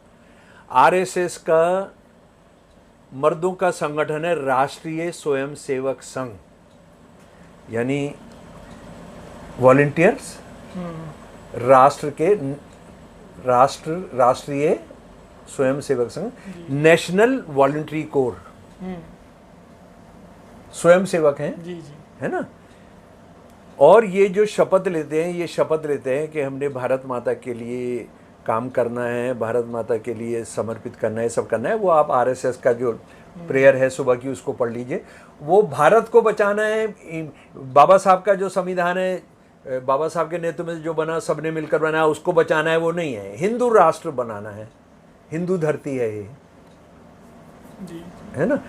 आरएसएस का मर्दों का संगठन है राष्ट्रीय स्वयंसेवक संघ, यानी वॉलंटियर्स, राष्ट्र के राष्ट्रीय Swayamsevak Sangh, national voluntary core, स्वयंसेवक हैं, जी जी, है ना। और ये जो शपथ लेते हैं, ये शपथ लेते हैं कि हमने भारत माता के लिए काम करना है, भारत माता के लिए समर्पित करना है, सब करना है। वो आप आरएसएस का जो प्रेयर है सुबह की उसको पढ़ लीजिए। वो भारत को बचाना है। बाबा साहब का जो संविधान है, बाबा साहब के नेतृत्व में जो बना, सबने मिलकर बनाया, उसको बचाना है, वो नहीं है। हिंदू राष्ट्र बनाना है, हिंदू धरती है ये, जी, है ना।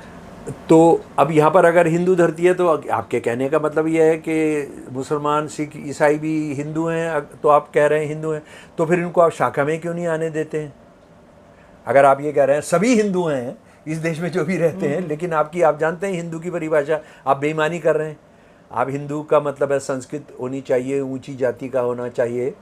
तो अब यहाँ पर अगर हिंदू धरती है तो आपके कहने का मतलब ये है कि मुसलमान, सिख, ईसाई भी हिंदू हैं, तो आप कह रहे हैं हिंदू हैं, तो फिर इनको आप शाखा में क्यों नहीं आने देते हैं? अगर आप ये कह रहे हैं सभी हिंदू हैं इस देश में जो भी रहते हैं, लेकिन आप जानते हैं हिंदू की परिभाषा, आप बेईमानी कर रहे हैं। आप हिंदू का मतलब है संस्कृत होनी चाहिए, ऊंची जाति का होना चाहिए,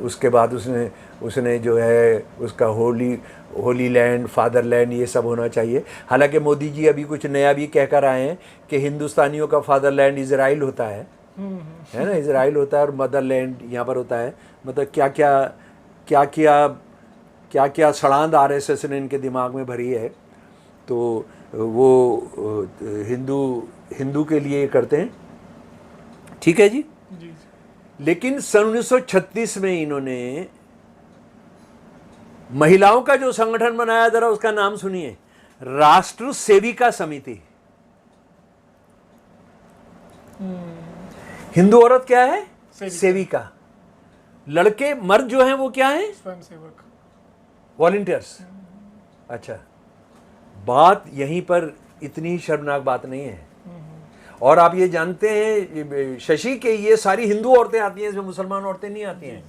उसके बाद उसने जो है उसका होली लैंड, फादरलैंड, ये सब होना चाहिए। हालांकि मोदी जी अभी कुछ नया भी कहकर आए हैं कि हिंदुस्तानियों का फादरलैंड इजराइल होता है ना, इजराइल होता है, और मदरलैंड यहाँ पर होता है। मतलब क्या क्या सड़ांध आरएसएस ने इनके दिमाग में भरी है। तो वो हिंदू के लिए करते हैं, ठीक है जी। जी, लेकिन सन 1936 में इन्होंने महिलाओं का जो संगठन बनाया, जरा उसका नाम सुनिए, राष्ट्र सेविका समिति। हिंदू औरत क्या है? सेविका। लड़के मर्द जो हैं वो क्या है? स्वयंसेवक, वॉलंटियर्स। अच्छा, बात यहीं पर इतनी शर्मनाक बात नहीं है। और आप ये जानते हैं शशि के ये सारी हिंदू औरतें आती हैं, इसमें मुसलमान औरतें नहीं आती हैं।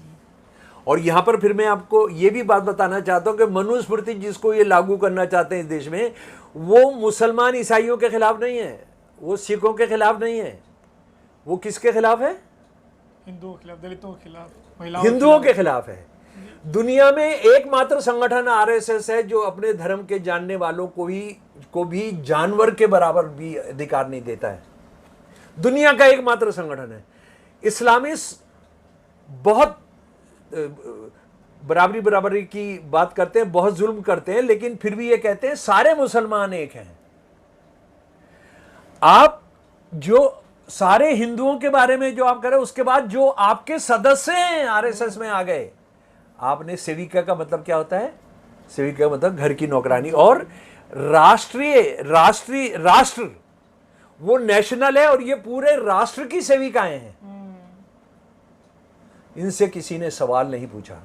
और यहाँ पर फिर मैं आपको ये भी बात बताना चाहता हूँ कि मनुस्मृति जिसको ये लागू करना चाहते हैं इस देश में, वो मुसलमान ईसाइयों के खिलाफ नहीं है, वो सिखों के खिलाफ नहीं है, वो किसके खिलाफ है? हिंदुओं के खिलाफ, दलितों के खिलाफ, हिंदुओं के खिलाफ है। दुनिया में एकमात्र संगठन आरएसएस है जो अपने धर्म के जानने वालों को भी जानवर के बराबर भी अधिकार नहीं देता है। दुनिया का एकमात्र संगठन है। इस्लामिस्ट बहुत बराबरी की बात करते हैं, बहुत जुल्म करते हैं, लेकिन फिर भी ये कहते हैं सारे मुसलमान एक हैं। आप जो सारे हिंदुओं के बारे में जो आप कह रहे हैं, उसके बाद जो आपके सदस्य हैं आरएसएस में आ गए, आपने सेविका का मतलब क्या होता है? सेविका का मतलब घर की नौकरानी। और राष्ट्र वो नेशनल है, और ये पूरे राष्ट्र की सेविकाएं हैं। इनसे किसी ने सवाल नहीं पूछा,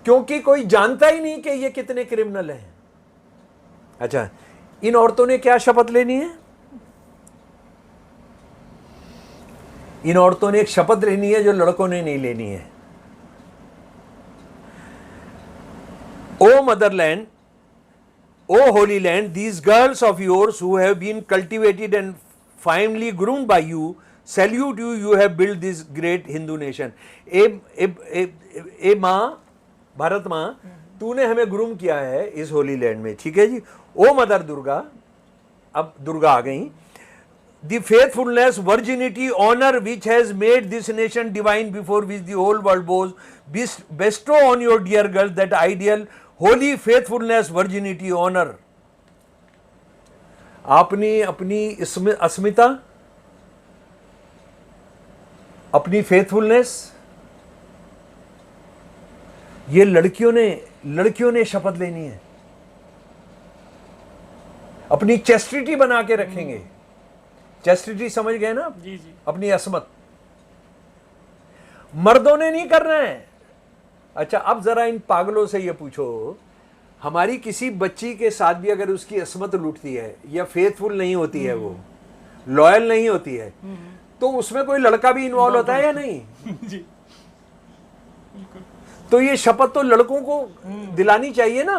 क्योंकि कोई जानता ही नहीं कि ये कितने क्रिमिनल हैं। अच्छा, इन औरतों ने क्या शपथ लेनी है? इन औरतों ने एक शपथ लेनी है जो लड़कों ने नहीं लेनी है। ओ Motherland, O Holy Land, these girls of yours who have been cultivated and finely groomed by you, salute you, you have built this great Hindu nation. ए माँ, भारत माँ, तूने हमें ग्रूम किया है इस होली लैंड में, ठीक है जी। ओ मदर दुर्गा, अब दुर्गा आ गई। The faithfulness, virginity, honor which has made this nation divine, before which the whole world bows, bestow on your dear girls that ideal holy faithfulness, virginity, honour. आपने अपनी अस्मिता, अपनी फेथफुलनेस, ये लड़कियों ने शपथ लेनी है। अपनी चेस्टिटी बना के रखेंगे। चेस्टिटी समझ गए ना? जी जी, अपनी असमत मर्दों ने नहीं करना है। अच्छा, अब जरा इन पागलों से ये पूछो, हमारी किसी बच्ची के साथ भी अगर उसकी असमत लूटती है या फेथफुल नहीं होती है, वो लॉयल नहीं होती है, तो उसमें कोई लड़का भी इन्वॉल्व होता है या नहीं? जी, बिल्कुल। तो ये शपथ तो लड़कों को दिलानी चाहिए ना।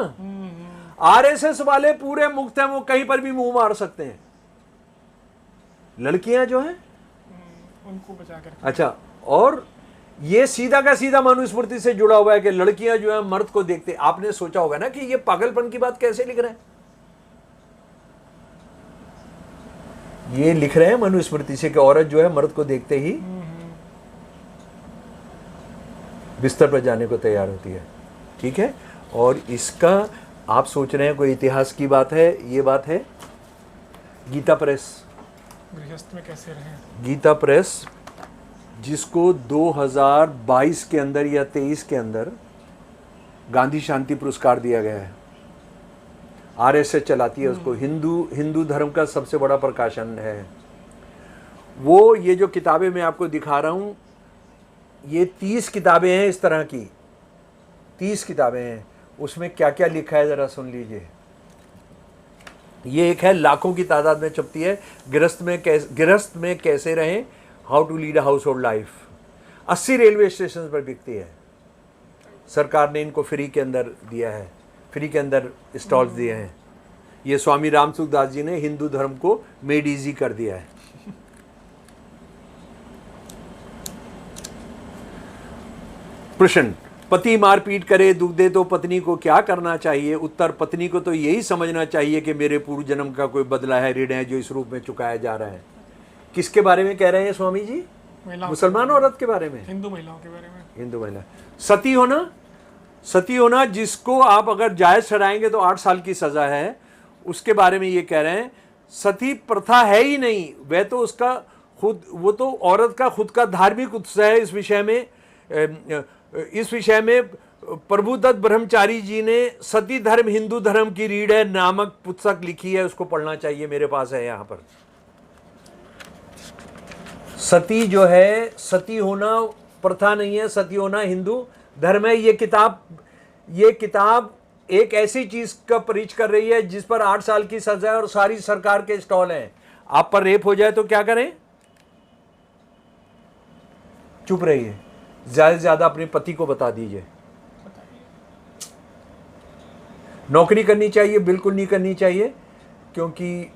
आरएसएस वाले पूरे मुक्त हैं, वो कहीं पर भी मुंह मार सकते हैं। लड़कियां जो हैं उनको बचा कर। अच्छा, और ये सीधा का सीधा मनुस्मृति से जुड़ा हुआ है कि लड़कियां जो है मर्द को देखते। आपने सोचा होगा ना कि ये पागलपन की बात कैसे लिख रहे हैं? ये लिख रहे हैं मनुस्मृति से कि औरत जो है मर्द को देखते ही बिस्तर पर जाने को तैयार होती है। ठीक है, और इसका आप सोच रहे हैं कोई इतिहास की बात है, ये बात है गीता प्रेस। गृहस्थ में कैसे रहें, गीता प्रेस जिसको 2022 के अंदर या 23 के अंदर गांधी शांति पुरस्कार दिया गया है। आरएसएस चलाती है उसको, हिंदू धर्म का सबसे बड़ा प्रकाशन है वो। ये जो किताबें मैं आपको दिखा रहा हूँ, ये 30 किताबें हैं इस तरह की, 30 किताबें हैं। उसमें क्या क्या लिखा है ज़रा सुन लीजिए। ये एक है, लाखों की तादाद में छपती है, गृहस्थ में कैसे रहें, how to lead a household life. 80 railway station पर बिकती है। सरकार ने इनको फ्री के अंदर दिया है, फ्री के अंदर स्टॉल्स दिए हैं। ये स्वामी राम सुखदास जी ने हिंदू धर्म को मेड इजी कर दिया है। प्रश्न, पति मारपीट करे, दुख दे तो पत्नी को क्या करना चाहिए? उत्तर, पत्नी को तो यही समझना चाहिए कि मेरे पूर्व जन्म का कोई बदला है, ऋण है जो इस रूप में चुकाया जा रहा है। किसके बारे में कह रहे हैं स्वामी जी? मुसलमान औरत के बारे में, हिंदू महिलाओं के बारे में। हिंदू महिला। सती होना, सती होना जिसको आप अगर जायज ठहराएंगे तो 8 साल की सजा है, उसके बारे में ये कह रहे हैं सती प्रथा है ही नहीं, वह तो उसका खुद, वो तो औरत का खुद का धार्मिक उत्साह है। इस विषय में प्रभुदत्त ब्रह्मचारी जी ने सती धर्म हिंदू धर्म की रीढ़ है नामक पुस्तक लिखी है, उसको पढ़ना चाहिए, मेरे पास है यहाँ पर। सती जो है, सती होना प्रथा नहीं है, सती होना हिंदू धर्म है। ये किताब एक ऐसी चीज का परिचय कर रही है जिस पर 8 साल की सजा है और सारी सरकार के स्टॉल हैं। आप पर रेप हो जाए तो क्या करें? चुप रहिए, ज्यादा से ज्यादा अपने पति को बता दीजिए। नौकरी करनी चाहिए? बिल्कुल नहीं करनी चाहिए, क्योंकि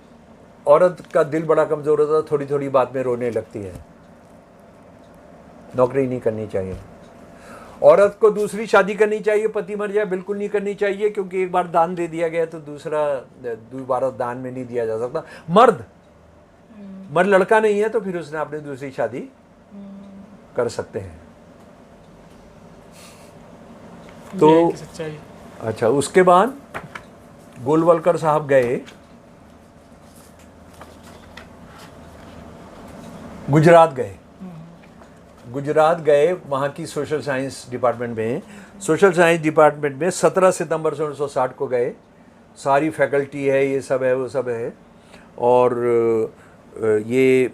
औरत का दिल बड़ा कमजोर होता है, थोड़ी थोड़ी बात में रोने लगती है। नौकरी नहीं करनी चाहिए। औरत को दूसरी शादी करनी चाहिए, पति मर जाए? बिल्कुल नहीं करनी चाहिए, क्योंकि एक बार दान दे दिया गया तो दोबारा दान में नहीं दिया जा सकता। मर्द लड़का नहीं है तो फिर उसने अपनी दूसरी शादी कर सकते हैं। तो अच्छा, उसके बाद गोलवलकर साहब गए गुजरात गए, वहाँ की सोशल साइंस डिपार्टमेंट में 17 सितंबर 1960 को गए। सारी फैकल्टी है, ये सब है, वो सब है। और ये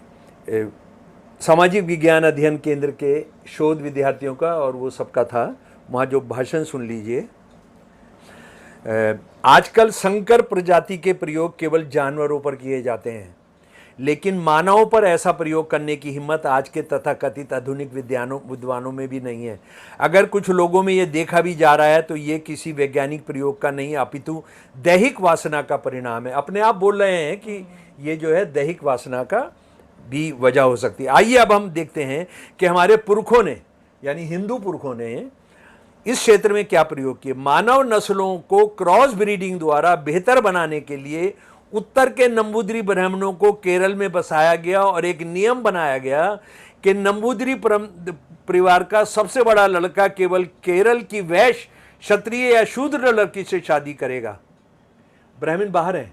सामाजिक विज्ञान अध्ययन केंद्र के शोध विद्यार्थियों का और वो सबका था। वहाँ जो भाषण सुन लीजिए। आजकल संकर प्रजाति के प्रयोग केवल जानवरों पर किए जाते हैं, लेकिन मानवों पर ऐसा प्रयोग करने की हिम्मत आज के तथाकथित आधुनिक विद्वानों में भी नहीं है। अगर कुछ लोगों में ये देखा भी जा रहा है तो ये किसी वैज्ञानिक प्रयोग का नहीं, अपितु दैहिक वासना का परिणाम है। अपने आप बोल रहे हैं कि ये जो है दैहिक वासना का भी वजह हो सकती है। आइए अब हम देखते हैं कि हमारे पुरखों ने, यानी हिंदू पुरखों ने इस क्षेत्र में क्या प्रयोग किए। मानव नस्लों को क्रॉस ब्रीडिंग द्वारा बेहतर बनाने के लिए उत्तर के नंबूदरी ब्राह्मणों को केरल में बसाया गया और एक नियम बनाया गया कि नंबूदरी परिवार का सबसे बड़ा लड़का केवल केरल की वैश्य, क्षत्रिय या शूद्र लड़की से शादी करेगा। ब्राह्मण बाहर है।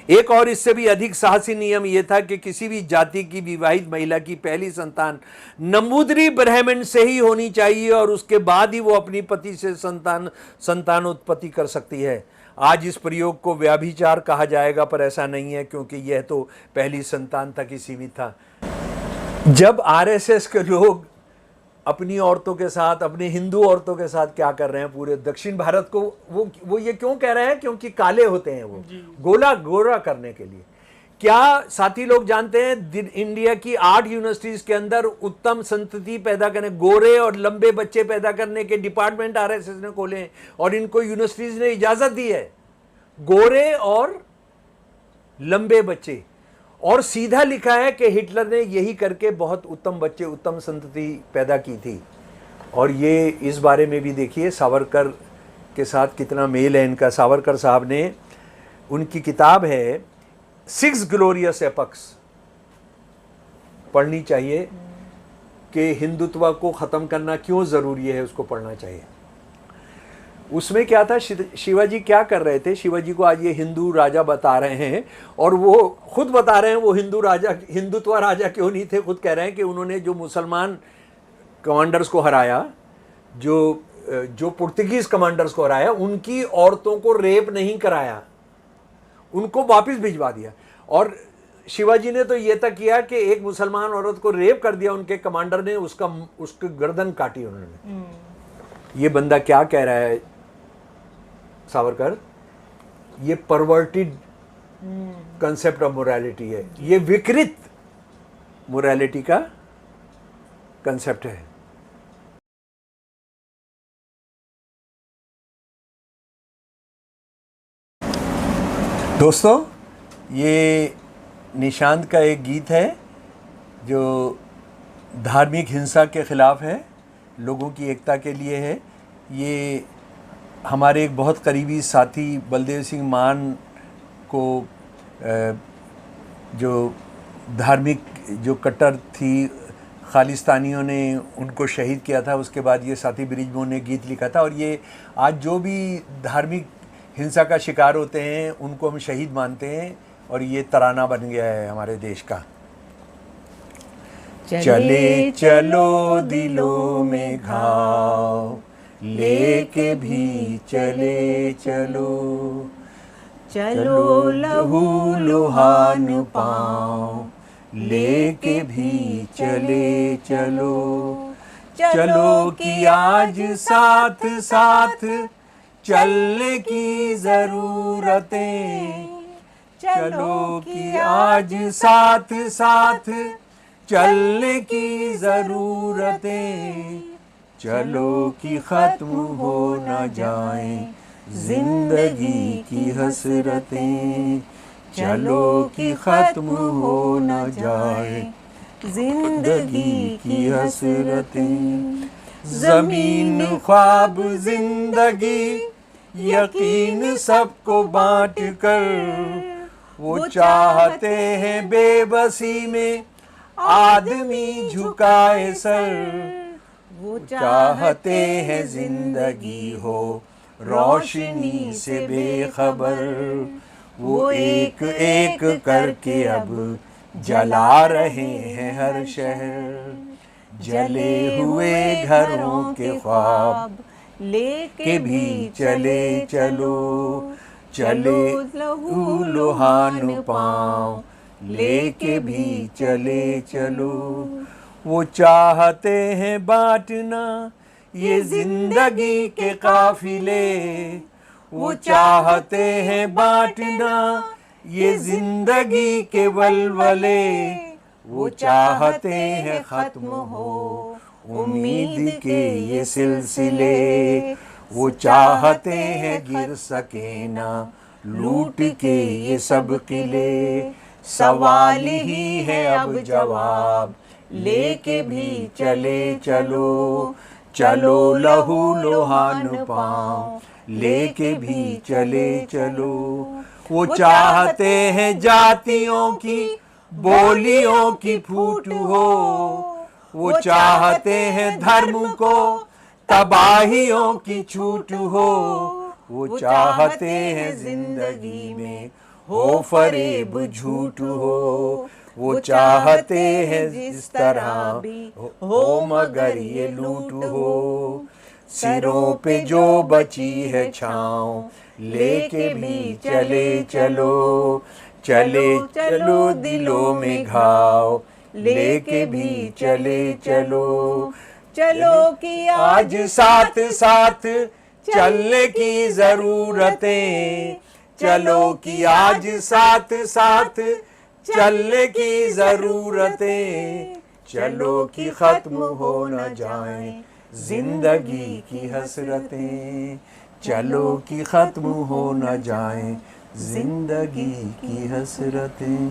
एक और इससे भी अधिक साहसी नियम यह था कि किसी भी जाति की विवाहित महिला की पहली संतान नंबूदरी ब्राह्मण से ही होनी चाहिए और उसके बाद ही वो अपनी पति से संतानोत्पत्ति कर सकती है। आज इस प्रयोग को व्याभिचार कहा जाएगा, पर ऐसा नहीं है, क्योंकि यह तो पहली संतान तक ही सीमित था। जब आरएसएस के लोग अपनी औरतों के साथ, अपने हिंदू औरतों के साथ क्या कर रहे हैं पूरे दक्षिण भारत को, वो ये क्यों कह रहे हैं? क्योंकि काले होते हैं वो, गोरा करने के लिए। क्या साथी लोग जानते हैं इंडिया की 8 यूनिवर्सिटीज के अंदर उत्तम संतति पैदा करने, गोरे और लंबे बच्चे पैदा करने के डिपार्टमेंट आरएसएस ने खोले हैं और इनको यूनिवर्सिटीज ने इजाजत दी है, गोरे और लंबे बच्चे। और सीधा लिखा है कि हिटलर ने यही करके बहुत उत्तम बच्चे, उत्तम संतति पैदा की थी। और ये इस बारे में भी देखिए सावरकर के साथ कितना मेल है इनका। सावरकर साहब ने, उनकी किताब है 6 ग्लोरियस एपक्स, पढ़नी चाहिए। कि हिंदुत्व को ख़त्म करना क्यों ज़रूरी है, उसको पढ़ना चाहिए। उसमें क्या था, शिवाजी क्या कर रहे थे, शिवाजी को आज ये हिंदू राजा बता रहे हैं और वो खुद बता रहे हैं वो हिंदुत्व राजा क्यों नहीं थे। खुद कह रहे हैं कि उन्होंने जो मुसलमान कमांडर्स को हराया, जो पुर्तगीज़ कमांडर्स को हराया, उनकी औरतों को रेप नहीं कराया, उनको वापस भिजवा दिया। और शिवाजी ने तो ये तक किया कि एक मुसलमान औरत को रेप कर दिया उनके कमांडर ने, उसकी गर्दन काटी उन्होंने। ये बंदा क्या कह रहा है सावरकर, ये परवर्टेड कंसेप्ट ऑफ मोरालिटी है, ये विकृत मोरालिटी का कंसेप्ट है। दोस्तों, ये निशांत का एक गीत है जो धार्मिक हिंसा के ख़िलाफ़ है, लोगों की एकता के लिए है। ये हमारे एक बहुत करीबी साथी बलदेव सिंह मान को जो धार्मिक जो कट्टर थी खालिस्तानियों ने उनको शहीद किया था, उसके बाद ये साथी ब्रिजमोहन ने गीत लिखा था। और ये आज जो भी धार्मिक हिंसा का शिकार होते हैं उनको हम शहीद मानते हैं और ये तराना बन गया है हमारे देश का। चले चलो दिलों में घाव लेके भी चले चलो, चलो लहू लुहान पाँव लेके भी चले चलो, चलो कि आज साथ साथ चलने की ज़रूरतें, चलो कि आज साथ साथ चलने की ज़रूरतें, चलो कि ख़त्म हो न जाएं ज़िंदगी की हसरतें, चलो कि ख़त्म हो न जाएं ज़िंदगी की हसरतें। ज़मीन ख्वाब ज़िंदगी यकीन सबको बांट कर, वो चाहते हैं बेबसी में आदमी झुकाए सर, वो चाहते हैं जिंदगी हो रोशनी से बेखबर, वो एक एक करके अब जला रहे हैं हर शहर, जले हुए घरों के ख्वाब लेके भी चले चलो, चलो लहू लुहान पाँव लेके भी चले चलो। वो चाहते हैं बांटना ये जिंदगी के काफिले, वो चाहते हैं बांटना ये जिंदगी के वलवले, वो चाहते हैं खत्म हो उम्मीद के ये सिलसिले, वो चाहते हैं गिर सके ना लूट के ये सब किले। सवाल ही है अब जवाब लेके भी चले चलो, चलो लहू लुहान पाँव लेके भी चले चलो। वो चाहते हैं जातियों की बोलियों की फूट हो, वो चाहते हैं धर्म को तबाहियों की छूट हो, वो चाहते हैं जिंदगी में हो फरेब झूठ हो, वो चाहते हैं जिस तरह भी हो मगर ये लूट हो। सिरों पे जो बची है छाँव लेके भी चले चलो, चले चलो दिलों में घाव लेके भी चले चलो, चलो कि आज साथ साथ चलने की ज़रूरतें, चलो कि आज साथ साथ चलने की ज़रूरतें, चलो कि ख़त्म हो न जाएं ज़िंदगी की हसरतें, चलो कि ख़त्म हो न जाएं ज़िंदगी की हसरतें।